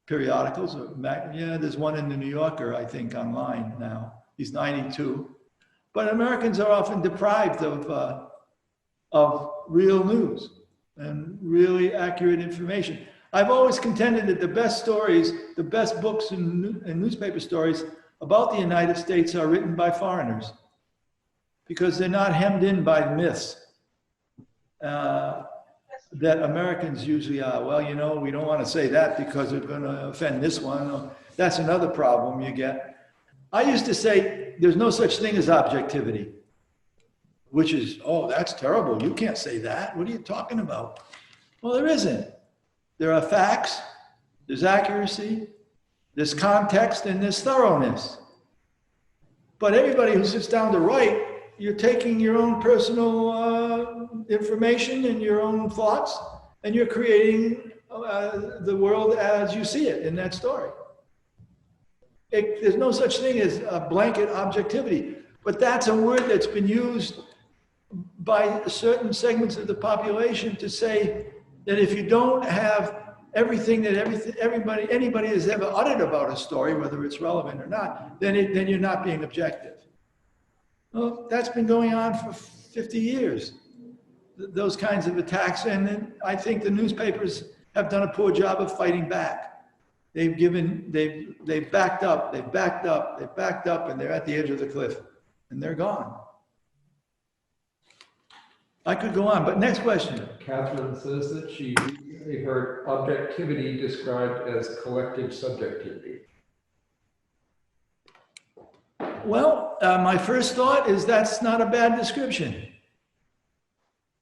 periodicals. Yeah, there's one in the New Yorker, I think, online now. He's 92. But Americans are often deprived of real news and really accurate information. I've always contended that the best stories, the best books and newspaper stories about the United States are written by foreigners because they're not hemmed in by myths that Americans usually are. Well, you know, we don't want to say that because we're going to offend this one. That's another problem you get. I used to say there's no such thing as objectivity, which is, oh, that's terrible. You can't say that. What are you talking about? Well, there isn't. There are facts, there's accuracy, there's context, and there's thoroughness. But everybody who sits down to write, you're taking your own personal information and your own thoughts, and you're creating the world as you see it in that story. There's no such thing as a blanket objectivity, but that's a word that's been used by certain segments of the population to say that if you don't have everything that anybody has ever uttered about a story, whether it's relevant or not, then you're not being objective. Well, that's been going on for 50 years, those kinds of attacks. And then I think the newspapers have done a poor job of fighting back. They've backed up, and they're at the edge of the cliff, and they're gone. I could go on, but next question. Catherine says that she recently heard objectivity described as collective subjectivity. Well, my first thought is that's not a bad description.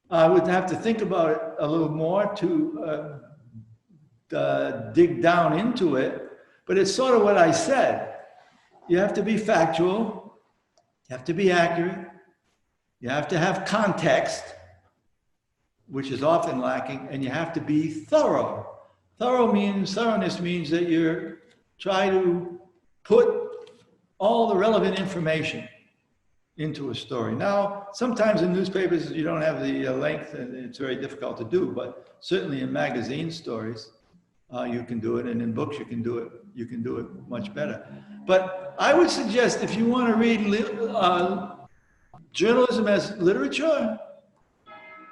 I would have to think about it a little more to dig down into it, but it's sort of what I said. You have to be factual, you have to be accurate, you have to have context, which is often lacking, and you have to be thorough. Thoroughness means that you're trying to put all the relevant information into a story. Now, sometimes in newspapers, you don't have the length, and it's very difficult to do, but certainly in magazine stories, you can do it, and in books, you can do it much better. But I would suggest if you want to read journalism as literature,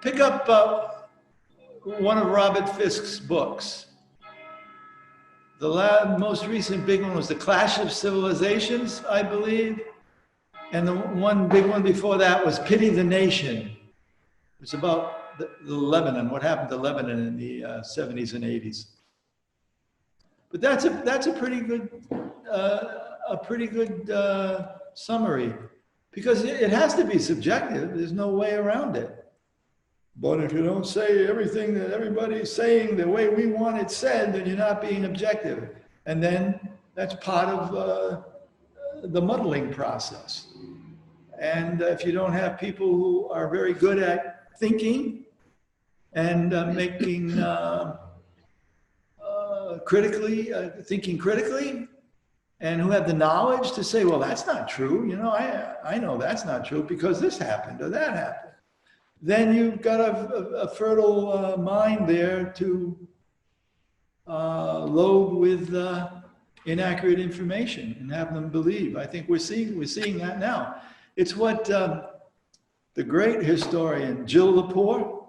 pick up one of Robert Fisk's books. The most recent big one was The Clash of Civilizations, I believe. And the one big one before that was Pity the Nation. It was about the Lebanon, what happened to Lebanon in the 70s and 80s. But that's a pretty good summary, because it has to be subjective. There's no way around it. But if you don't say everything that everybody's saying the way we want it said, then you're not being objective. And then that's part of the muddling process. And if you don't have people who are very good at thinking and thinking critically, and who have the knowledge to say, well, that's not true. You know, I know that's not true because this happened or that happened. Then you've got a fertile mind there to load with inaccurate information and have them believe. I think we're seeing that now. It's what the great historian Jill Lepore,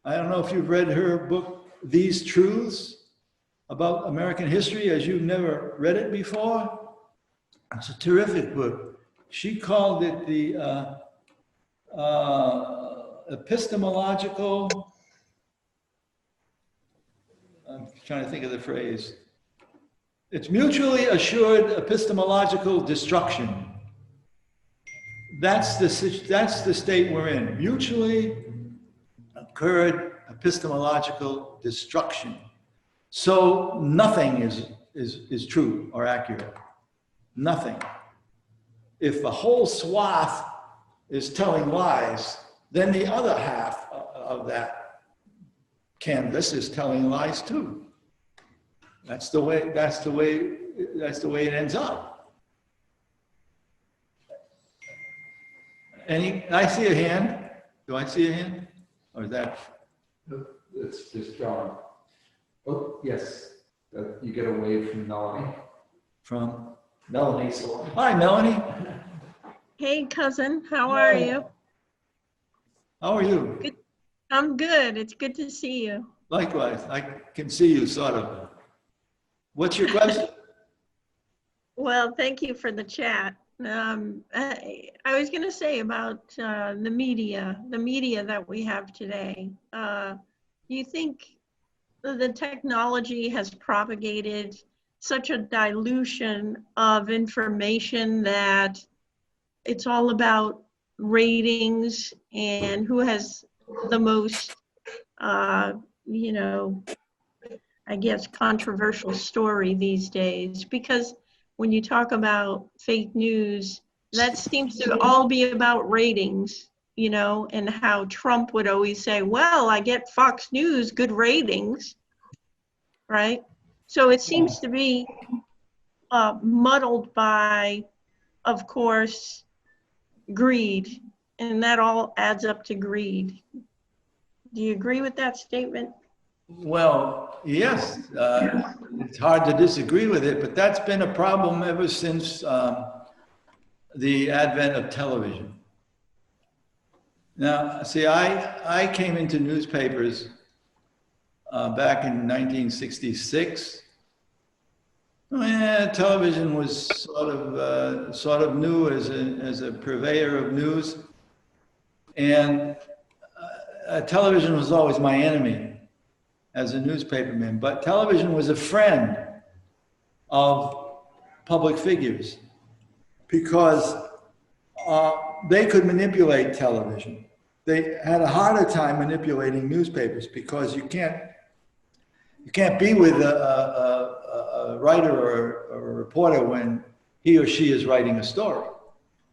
I don't know if you've read her book, These Truths. about American history as you've never read it before. It's a terrific book. She called it the epistemological, I'm trying to think of the phrase. It's mutually assured epistemological destruction. That's the state we're in. Mutually assured epistemological destruction. So nothing is true or accurate. Nothing. If the whole swath is telling lies, then the other half of that canvas is telling lies too. That's the way it ends up. I see a hand. Do I see a hand? Or is that? It's just John. Oh, yes. You get a wave from Melanie. From? Melanie Salome. Hi, Melanie. Hey, cousin, how are you? How are you? Good. I'm good. It's good to see you. Likewise. I can see you, sort of. What's your question? Well, thank you for the chat. I was going to say about the media that we have today. Do you think the technology has propagated such a dilution of information that it's all about ratings and who has the most, you know, I guess, controversial story these days? Because when you talk about fake news, that seems to all be about ratings, you know, and how Trump would always say, well, I get Fox News, good ratings, right? So it seems to be muddled by, of course, greed, and that all adds up to greed. Do you agree with that statement? Well, yes, it's hard to disagree with it, but that's been a problem ever since the advent of television. Now, see, I came into newspapers back in 1966. Television was sort of new as a purveyor of news, and television was always my enemy as a newspaperman, but television was a friend of public figures because they could manipulate television. They had a harder time manipulating newspapers because you can't be with a writer or a reporter when he or she is writing a story.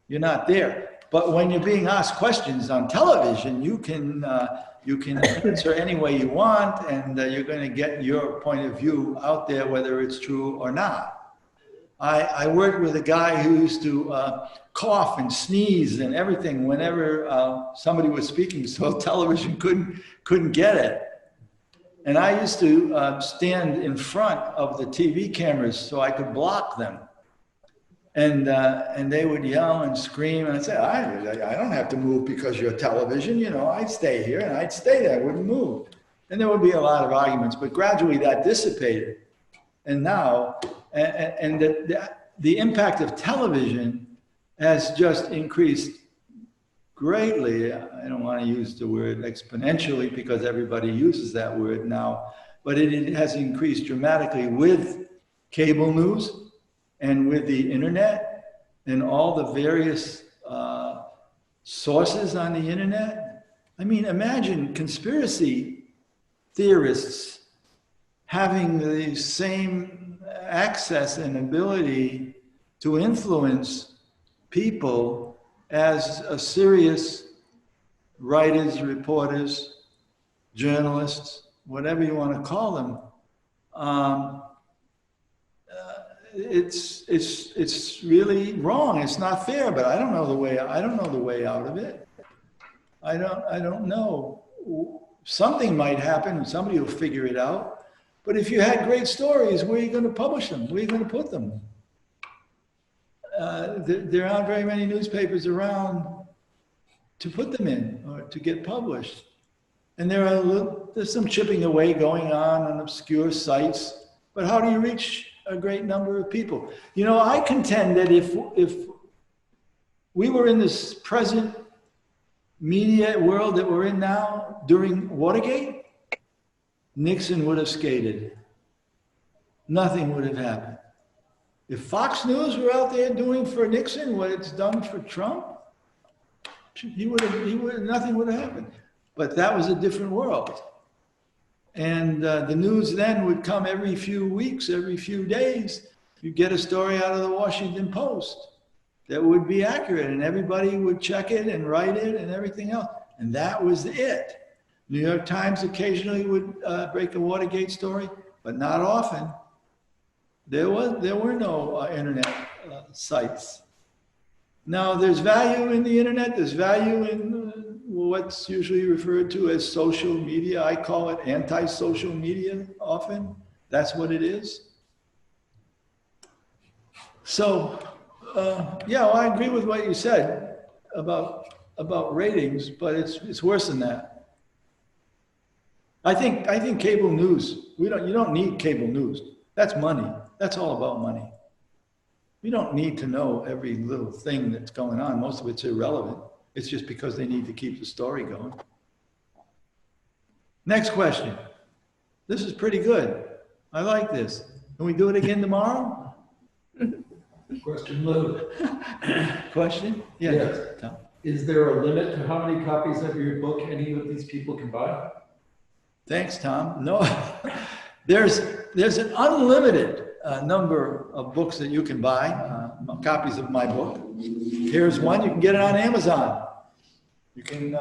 You're not there. But when you're being asked questions on television, you can answer any way you want, and you're going to get your point of view out there, whether it's true or not. I worked with a guy who used to cough and sneeze and everything whenever somebody was speaking, so television couldn't get it. And I used to stand in front of the TV cameras so I could block them. And they would yell and scream, and I'd say, I don't have to move because you're television, you know, I'd stay here, and I'd stay there, I wouldn't move. And there would be a lot of arguments, but gradually that dissipated. And now, the impact of television has just increased greatly. I don't want to use the word exponentially because everybody uses that word now, but it has increased dramatically with cable news and with the internet and all the various sources on the internet. I mean, imagine conspiracy theorists having the same access and ability to influence people as a serious writers, reporters, journalists, whatever you want to call them. It's really wrong. It's not fair, but I don't know the way out of it. I don't know. Something might happen and somebody will figure it out. But if you had great stories, where are you going to publish them? Where are you going to put them? There aren't very many newspapers around to put them in or to get published. And there's some chipping away going on obscure sites. But how do you reach a great number of people? You know, I contend that if we were in this present media world that we're in now during Watergate, Nixon would have skated. Nothing would have happened. If Fox News were out there doing for Nixon what it's done for Trump, nothing would have happened. But that was a different world. And the news then would come every few weeks, every few days. You get a story out of the Washington Post that would be accurate, and everybody would check it and write it and everything else. And that was it. New York Times occasionally would break a Watergate story, but not often. There were no internet sites. Now, there's value in the internet. There's value in what's usually referred to as social media. I call it anti-social media often. That's what it is. So, yeah, well, I agree with what you said about ratings, but it's worse than that. I think cable news, you don't need cable news. That's money. That's all about money. You don't need to know every little thing that's going on. Most of it's irrelevant. It's just because they need to keep the story going. Next question. This is pretty good. I like this. Can we do it again tomorrow? Question, Lou. Question? Yeah. Yes. Tom. Is there a limit to how many copies of your book any of these people can buy? Thanks, Tom. No, there's an unlimited number of books that you can buy, copies of my book. Here's one. You can get it on Amazon. You can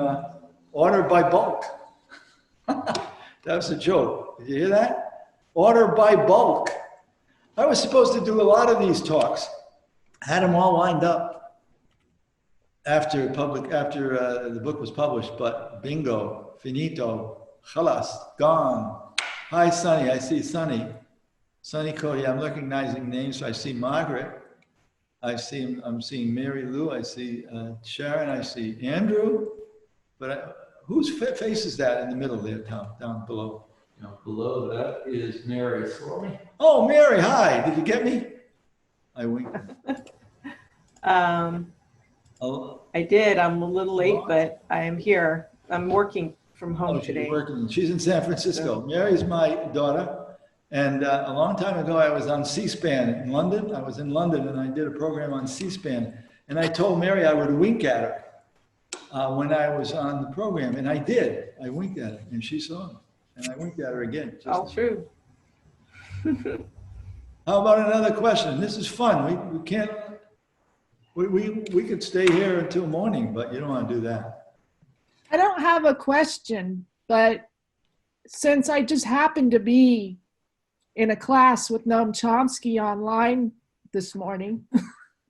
order by bulk. That's a joke. Did you hear that? Order by bulk. I was supposed to do a lot of these talks. Had them all lined up after the book was published, but bingo, finito, khalas, gone. Hi, Sonny. I see Sonny. Sonny Cody. I'm recognizing names. So I see Margaret. I'm seeing Mary Lou. I see Sharon. I see Andrew. But whose face is that in the middle there, Tom, down below? Now, below that is Mary Salome. Oh, Mary, hi. Did you get me? I winked. Oh, I did. I'm a little late, but I am here. I'm working from home she's today. working. She's in San Francisco. Mary's my daughter. And a long time ago, I was on C-SPAN in London. I was in London and I did a program on C-SPAN. And I told Mary I would wink at her when I was on the program. And I did. I winked at her and she saw me. And I winked at her again. All true. How about another question? This is fun. We can't, we could stay here until morning, but you don't want to do that. I don't have a question, but since I just happened to be in a class with Noam Chomsky online this morning,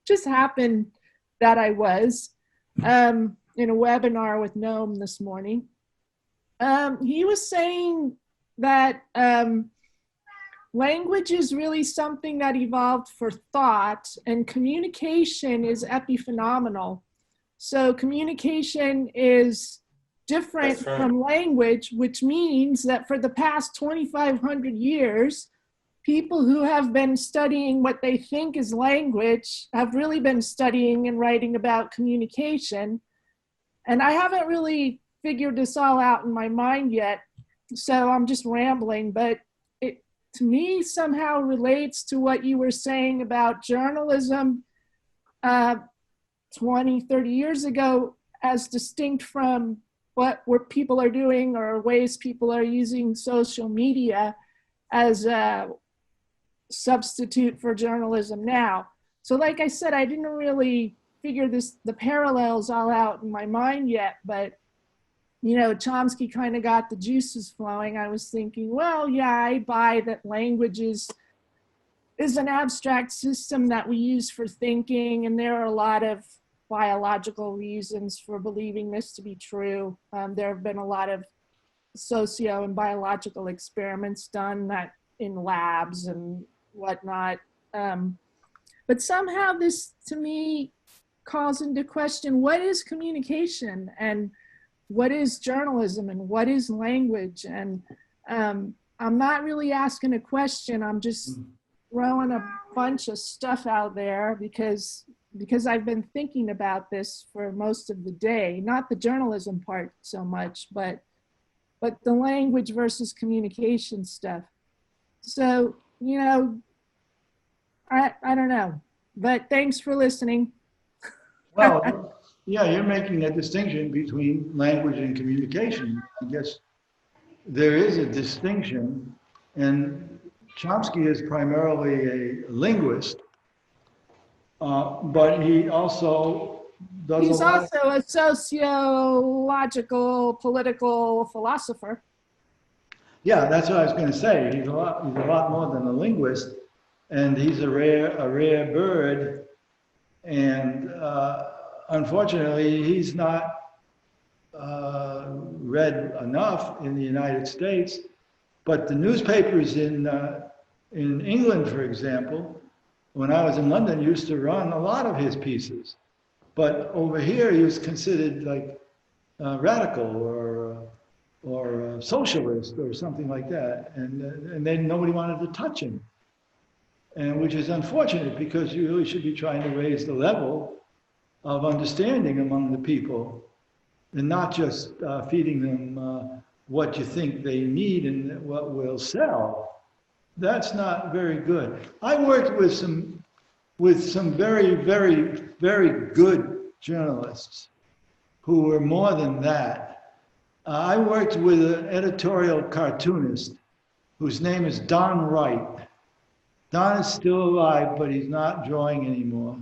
just happened that I was in a webinar with Noam this morning. He was saying that language is really something that evolved for thought, and communication is epiphenomenal. So communication is different from language, which means that for the past 2,500 years, people who have been studying what they think is language have really been studying and writing about communication. And I haven't really figured this all out in my mind yet, so I'm just rambling, but it to me somehow relates to what you were saying about journalism 20, 30 years ago, as distinct from what people are doing or ways people are using social media as a substitute for journalism now. So like I said, I didn't really figure the parallels all out in my mind yet, but you know, Chomsky kind of got the juices flowing. I was thinking, well, yeah, I buy that language is an abstract system that we use for thinking, and there are a lot of biological reasons for believing this to be true. There have been a lot of socio and biological experiments done that in labs and whatnot. But somehow this, to me, calls into question, what is communication and what is journalism and what is language? And I'm not really asking a question. I'm just throwing a bunch of stuff out there because I've been thinking about this for most of the day, not the journalism part so much, but the language versus communication stuff. So, you know, I don't know, but thanks for listening. Well, yeah, you're making a distinction between language and communication. I guess there is a distinction, and Chomsky is primarily a linguist, but he also does He's a lot also a sociological, political philosopher. Yeah, that's what I was going to say. He's a lot more than a linguist, and he's a rare bird. And unfortunately, he's not read enough in the United States. But the newspapers in England, for example, when I was in London, used to run a lot of his pieces. But over here, he was considered like radical or socialist or something like that, and then nobody wanted to touch him, and which is unfortunate because you really should be trying to raise the level of understanding among the people, and not just feeding them what you think they need and what will sell. That's not very good. I worked with some very, very, very good journalists who were more than that. I worked with an editorial cartoonist whose name is Don Wright. Don is still alive, but he's not drawing anymore.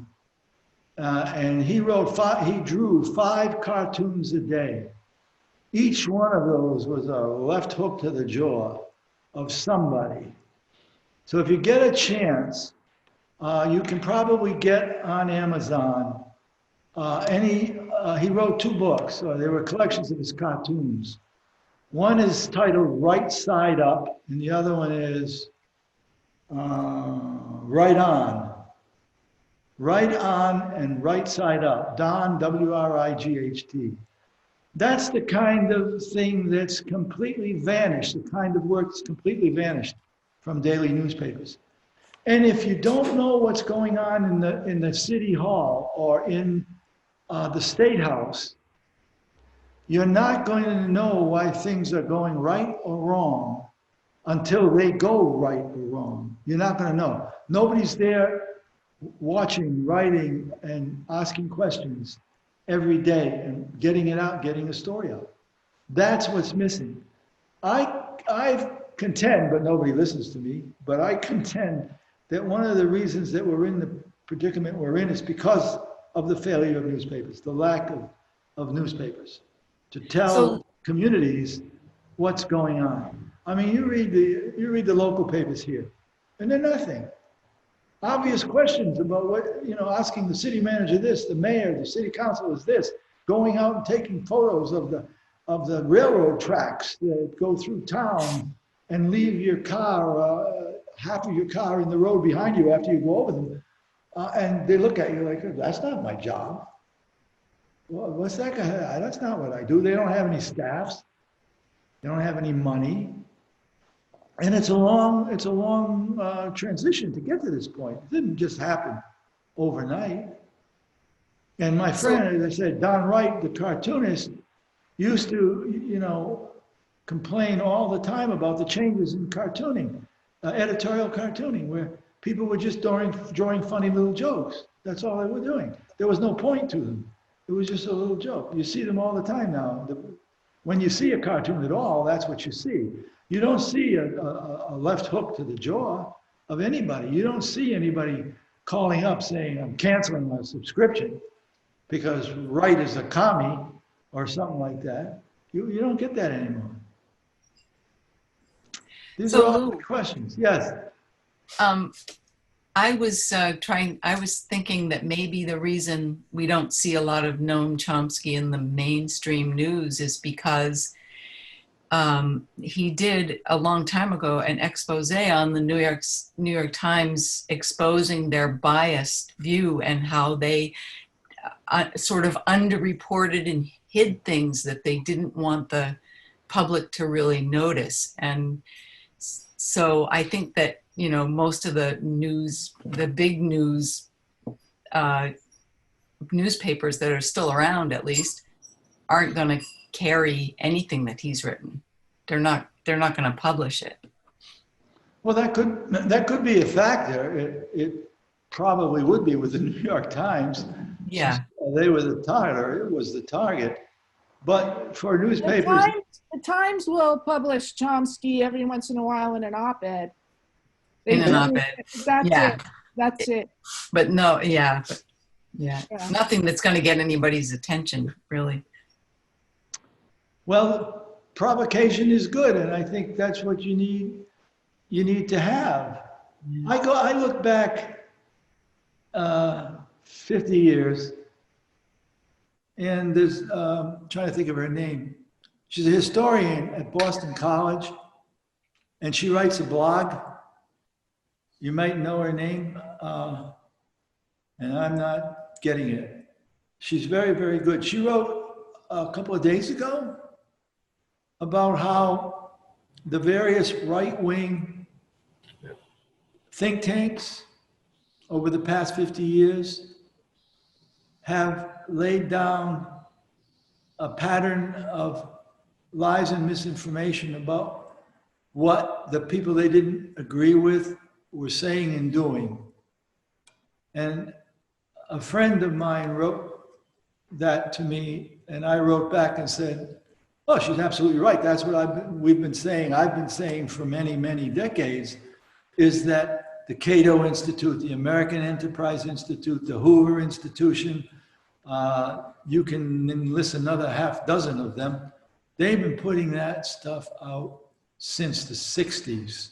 And he drew 5 cartoons a day. Each one of those was a left hook to the jaw of somebody. So if you get a chance, you can probably get on Amazon he wrote 2 books. They were collections of his cartoons. One is titled Right Side Up, and the other one is Right On. Right On and Right Side Up. Don, W-R-I-G-H-T. That's the kind of thing that's completely vanished, the kind of work that's completely vanished from daily newspapers. And if you don't know what's going on in the city hall or in the State House, you're not going to know why things are going right or wrong until they go right or wrong. You're not going to know. Nobody's there watching, writing, and asking questions every day and getting it out, getting a story out. That's what's missing. I contend, but nobody listens to me, but I contend that one of the reasons that we're in the predicament we're in is because of the failure of newspapers, the lack of newspapers to tell communities what's going on. I mean, you read the local papers here, and they're nothing. Obvious questions about what, asking the city manager this, the mayor, the city council is this, going out and taking photos of the railroad tracks that go through town and leave your car, half of your car in the road behind you after you go over them. And they look at you like, that's not my job. Well, what's that guy? That's not what I do. They don't have any staffs. They don't have any money. And it's a long transition to get to this point. It didn't just happen overnight. And my friend, as I said, Don Wright, the cartoonist, used to, complain all the time about the changes in cartooning, editorial cartooning, where people were just drawing funny little jokes. That's all they were doing. There was no point to them. It was just a little joke. You see them all the time now. When you see a cartoon at all, that's what you see. You don't see a left hook to the jaw of anybody. You don't see anybody calling up saying, I'm canceling my subscription because Wright is a commie or something like that. You don't get that anymore. These are all good questions. Yes. I was thinking that maybe the reason we don't see a lot of Noam Chomsky in the mainstream news is because he did a long time ago an expose on the New York Times exposing their biased view and how they sort of underreported and hid things that they didn't want the public to really notice. And So I think that, you know, most of the news, the big news newspapers that are still around, at least, aren't going to carry anything that he's written. They're not going to publish it. Well, that could be a factor. It probably would be with the New York Times. Yeah. They were the target, it was the target. But for newspapers, The Times will publish Chomsky every once in a while in an op-ed. In an op-ed. That's Yeah. it. That's it. But no, yeah. Yeah. Yeah. Nothing that's going to get anybody's attention, really. well, provocation is good, and I think that's what you need to have. I look back 50 years, and there's trying to think of her name. She's a historian at Boston College, and she writes a blog. You might know her name, and I'm not getting it. She's very, very good. She wrote a couple of days ago about how the various right-wing think tanks over the past 50 years have laid down a pattern of lies and misinformation about what the people they didn't agree with were saying and doing. And a friend of mine wrote that to me, and I wrote back and said, oh, she's absolutely right. That's what I've been saying for many, many decades, is that the Cato Institute, the American Enterprise Institute, the Hoover Institution, you can list another half dozen of them. They've been putting that stuff out since the 60s.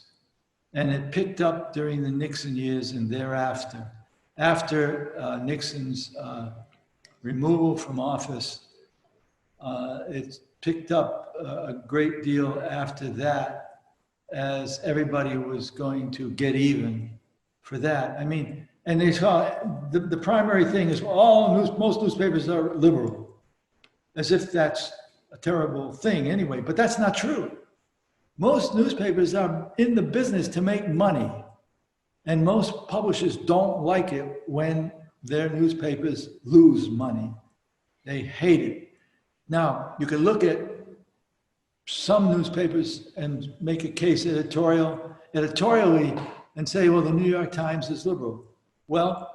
And it picked up during the Nixon years and thereafter. After Nixon's removal from office, it picked up a great deal after that, as everybody was going to get even for that. I mean, and they saw the primary thing is most newspapers are liberal, as if that's a terrible thing anyway, but that's not true. Most newspapers are in the business to make money, and most publishers don't like it when their newspapers lose money. They hate it. Now, you can look at some newspapers and make a case editorially and say, well, the New York Times is liberal. Well,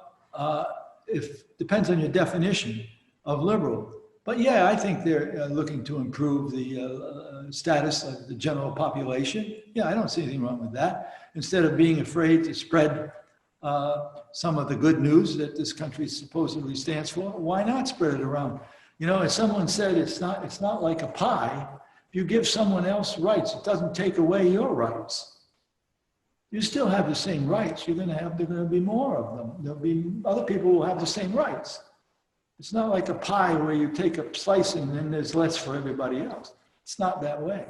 depends on your definition of liberal. But yeah, I think they're looking to improve the status of the general population. Yeah, I don't see anything wrong with that. Instead of being afraid to spread some of the good news that this country supposedly stands for, why not spread it around? You know, as someone said, it's not like a pie. If you give someone else rights, it doesn't take away your rights. You still have the same rights. There are going to be more of them. There'll be other people who will have the same rights. It's not like a pie where you take a slice and then there's less for everybody else. It's not that way.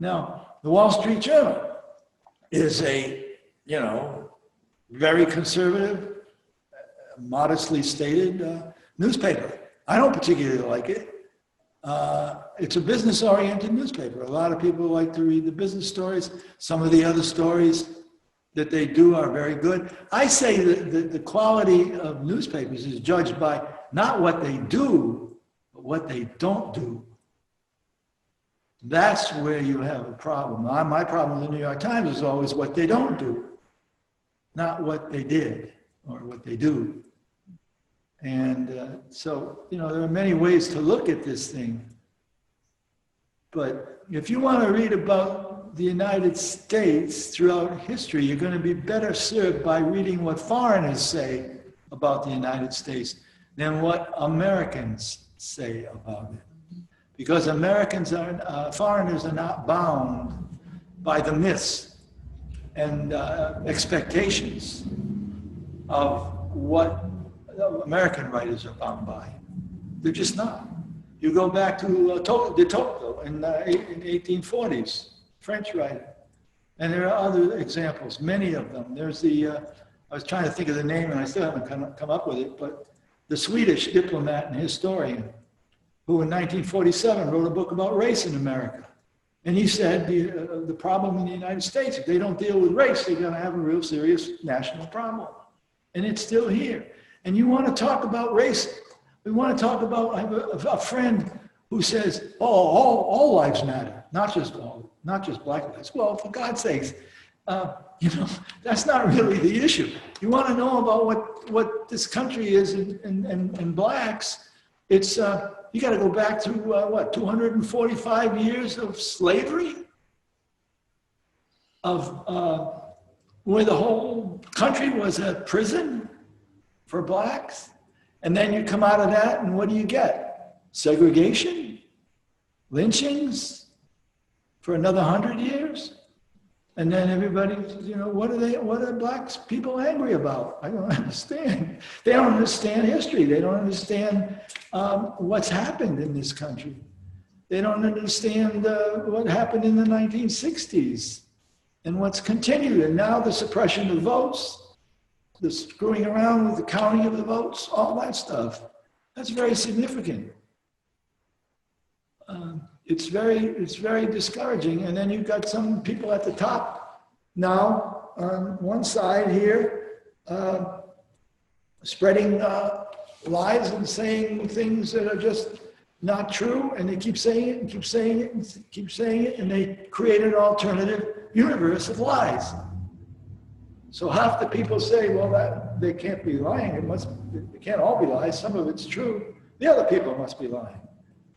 Now, the Wall Street Journal is a, very conservative, modestly stated newspaper. I don't particularly like it. It's a business-oriented newspaper. A lot of people like to read the business stories. Some of the other stories that they do are very good. I say that the quality of newspapers is judged by not what they do, but what they don't do. That's where you have a problem. My problem with the New York Times is always what they don't do, not what they did or what they do. And so, there are many ways to look at this thing. But if you want to read about the United States throughout history, you're going to be better served by reading what foreigners say about the United States than what Americans say about it. Because foreigners are not bound by the myths and expectations of what American writers are bound by. They're just not. You go back to de Tocqueville in 1840s, French writer. And there are other examples, many of them. There's I was trying to think of the name and I still haven't come up with it, but the Swedish diplomat and historian who in 1947 wrote a book about race in America. And he said the problem in the United States, if they don't deal with race, they're going to have a real serious national problem. And it's still here. And you want to talk about race? We want to talk about, I have a friend who says, oh, all lives matter, not just black lives. Well, for God's sakes, that's not really the issue. You want to know about what this country is in blacks, it's, you got to go back to 245 years of slavery, of where the whole country was a prison for blacks. And then you come out of that and what do you get? Segregation, lynchings for another 100 years. And then everybody, what are blacks people angry about? I don't understand. They don't understand history. They don't understand what's happened in this country. They don't understand what happened in the 1960s and what's continued. And now the suppression of votes, the screwing around with the counting of the votes, all that stuff. That's very significant. It's very discouraging. And then you've got some people at the top now on one side here spreading lies and saying things that are just not true. And they keep saying it and keep saying it and keep saying it. And they create an alternative universe of lies. So half the people say, well, that they can't be lying. It can't all be lies. Some of it's true. The other people must be lying.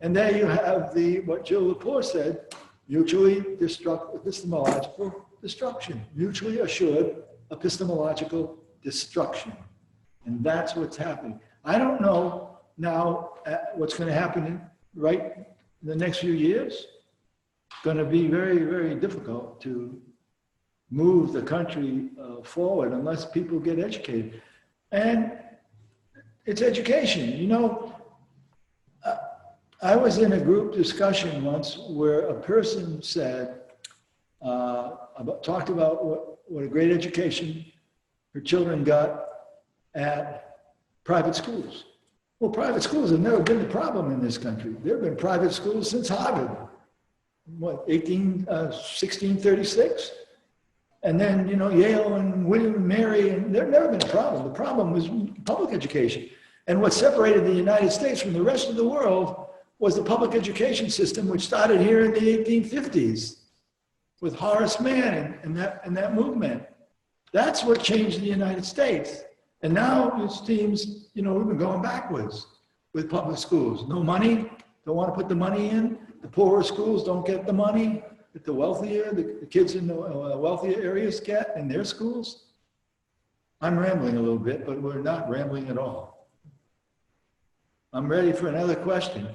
And there you have what Jill Lepore said, mutually epistemological destruction, mutually assured epistemological destruction. And that's what's happening. I don't know now what's going to happen in the next few years. It's going to be very, very difficult to move the country forward unless people get educated. And it's education. I was in a group discussion once where a person said, talked about what a great education her children got at private schools. Well, private schools have never been the problem in this country. There have been private schools since Harvard, 1636? And then, Yale and William and Mary, and there's never been a problem. The problem was public education. And what separated the United States from the rest of the world was the public education system, which started here in the 1850s with Horace Mann and that movement. That's what changed the United States. And now it seems, we've been going backwards with public schools. No money, don't want to put the money in. The poorer schools don't get the money that the kids in the wealthier areas get in their schools. I'm rambling a little bit, but we're not rambling at all. I'm ready for another question.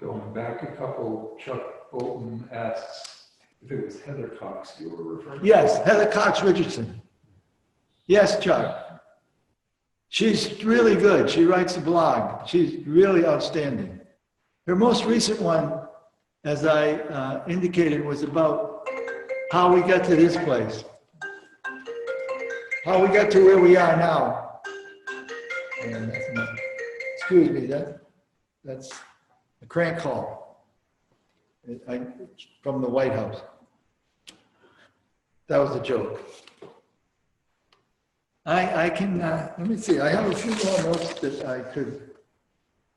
Going back a couple, Chuck Bolton asks if it was Heather Cox you were referring to. Yes, Heather Cox Richardson. Yes, Chuck. She's really good. She writes a blog. She's really outstanding. Her most recent one, as I indicated, was about how we got to this place. How we got to where we are now. Excuse me, that's a crank call from the White House. That was a joke. I can, let me see, I have a few more notes that I could,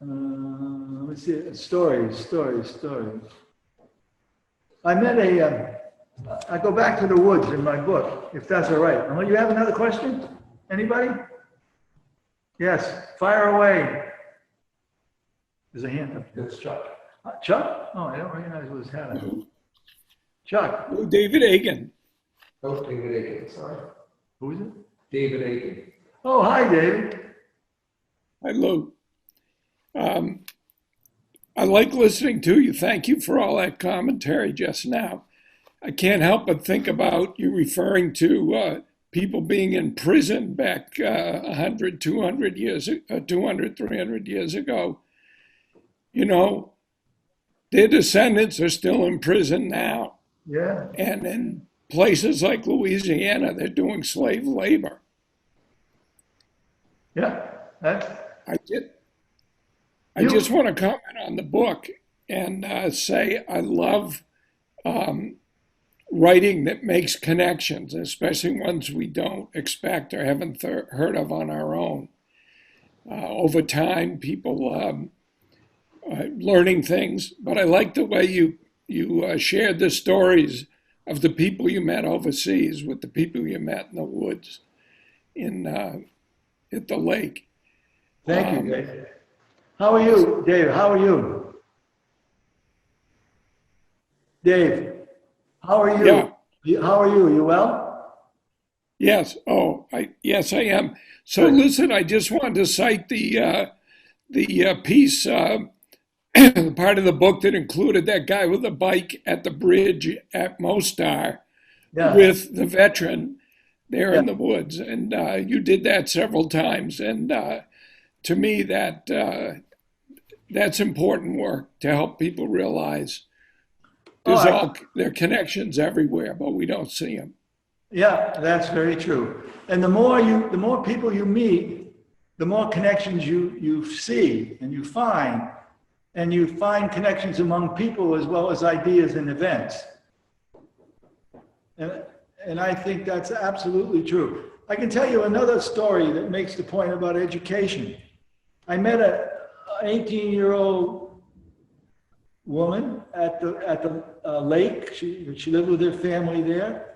let me see, stories. I met I go back to the woods in my book, if that's all right. You have another question? Anybody? Yes, fire away. There's a hand up there. It's Chuck. Chuck? Oh, I don't recognize what his hat is. Chuck. Oh, David Aiken. Oh, David Aiken, sorry. Who is it? David Aiken. Oh, hi, David. Hi, Lou. I like listening to you. Thank you for all that commentary just now. I can't help but think about you referring to people being in prison back 100, 200 years, 200, 300 years ago. Their descendants are still in prison now. Yeah. And in places like Louisiana, they're doing slave labor. Yeah. I just want to comment on the book and say I love writing that makes connections, especially ones we don't expect or haven't heard of on our own. Over time, people learning things, but I like the way you shared the stories of the people you met overseas with the people you met in the woods at the lake. Thank you, Dave. How are you, Dave? How are you? Dave, how are you? Yeah. How are you? You well? Yes. Yes, I am. So Good. listen, I just wanted to cite the piece, part of the book that included that guy with the bike at the bridge at Mostar with the veteran there in the woods. And you did that several times. And to me, that's important work to help people realize there are connections everywhere, but we don't see them. Yeah, that's very true. And the more people you meet, the more connections you see and you find connections among people as well as ideas and events. And I think that's absolutely true. I can tell you another story that makes the point about education. I met an 18-year-old woman at the lake. She lived with her family there.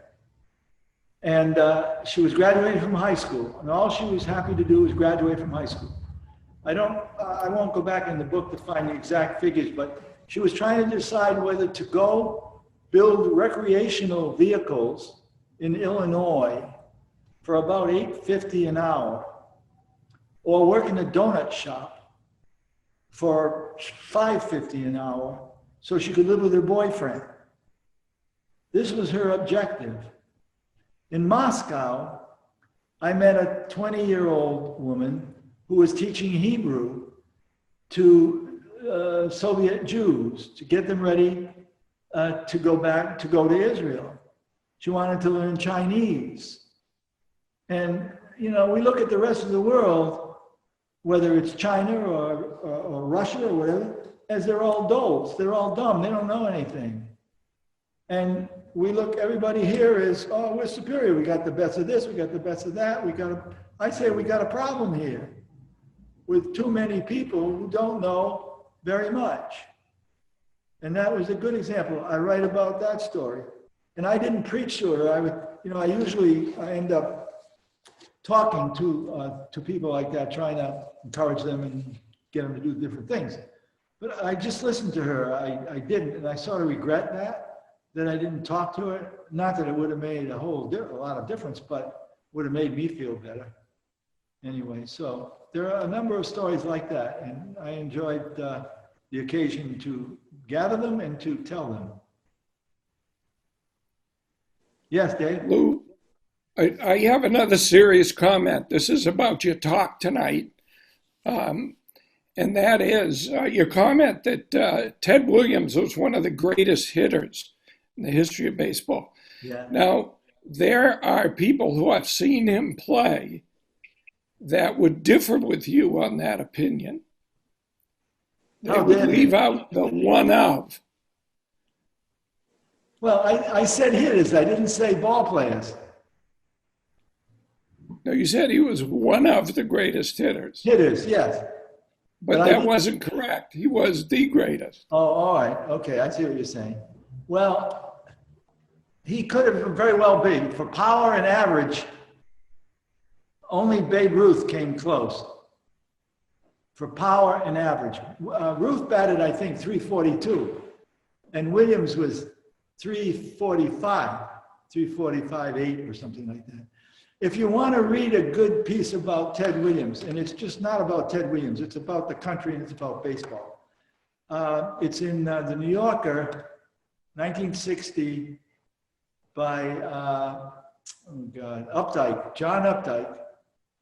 And she was graduating from high school. And all she was happy to do was graduate from high school. I won't go back in the book to find the exact figures, but she was trying to decide whether to go build recreational vehicles in Illinois for about $8.50 an hour, or work in a donut shop for $5.50 an hour so she could live with her boyfriend. This was her objective. In Moscow, I met a 20-year-old woman who was teaching Hebrew to Soviet Jews to get them ready to go to Israel. She wanted to learn Chinese. And, you know, we look at the rest of the world, whether it's China or Russia or whatever, as they're all dolts, they're all dumb, they don't know anything. And we look, everybody here is, oh, we're superior. We got the best of this, we got the best of that. I say we got a problem here with too many people who don't know very much. And that was a good example. I write about that story. And I didn't preach to her. I end up talking to people like that, trying to encourage them and get them to do different things. But I just listened to her. I didn't, and I sort of regret that I didn't talk to her. Not that it would have made a lot of difference, but would have made me feel better. Anyway, so there are a number of stories like that, and I enjoyed the occasion to gather them and to tell them. Yes, Dave? Lou, I have another serious comment. This is about your talk tonight. And that is your comment that Ted Williams was one of the greatest hitters in the history of baseball. Yeah. Now, there are people who have seen him play that would differ with you on that opinion. They would leave out the one of. Well, I said hitters. I didn't say ball players. No, you said he was one of the greatest hitters. Hitters, yes. But that wasn't correct. He was the greatest. Oh, all right. Okay, I see what you're saying. Well, he could have very well been. For power and average, only Babe Ruth came close. For power and average. Ruth batted, I think, 342. And Williams was 345, 345.8 or something like that. If you want to read a good piece about Ted Williams, and it's just not about Ted Williams, it's about the country and it's about baseball. It's in the New Yorker, 1960, by, Updike, John Updike,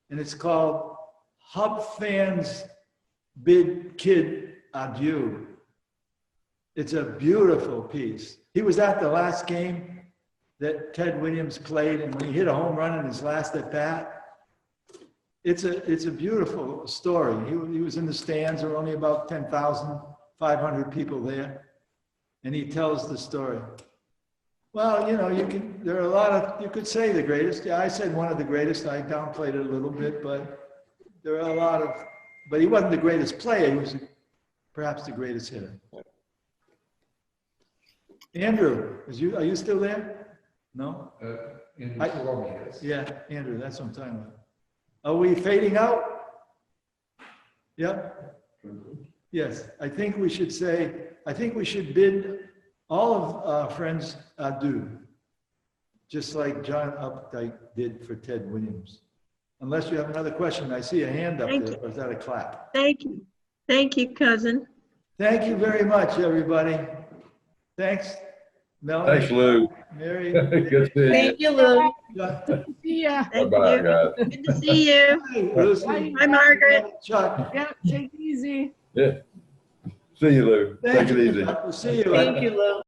and it's called Hub Fans Bid Kid Adieu. It's a beautiful piece. He was at the last game that Ted Williams played, and when he hit a home run in his last at bat, it's a beautiful story. He was in the stands. There were only about 10,500 people there, and he tells the story. Well, you know, there are a lot of, you could say the greatest. Yeah, I said one of the greatest. I downplayed it a little bit, but there are a lot of, but he wasn't the greatest player. He was perhaps the greatest hitter. Andrew, are you still there? No? Andrew Salome is. Yeah, Andrew, that's what I'm talking about. Are we fading out? Yep. Yes, I think we should bid all of our friends adieu, just like John Updike did for Ted Williams. Unless you have another question. I see a hand up there, or is that a clap? Thank you. Thank you, cousin. Thank you very much, everybody. Thanks, Melanie. Thanks, Lou. Mary. Good to see you. Thank you, Lou. See ya. Thank Bye-bye, you. guys. Good to see you. Hey, Lucy. Hi, Margaret. Chuck. Yeah, take it easy. Yeah. See you, Lou. Thank Take it you. easy. We'll see you. Thank you, Lou.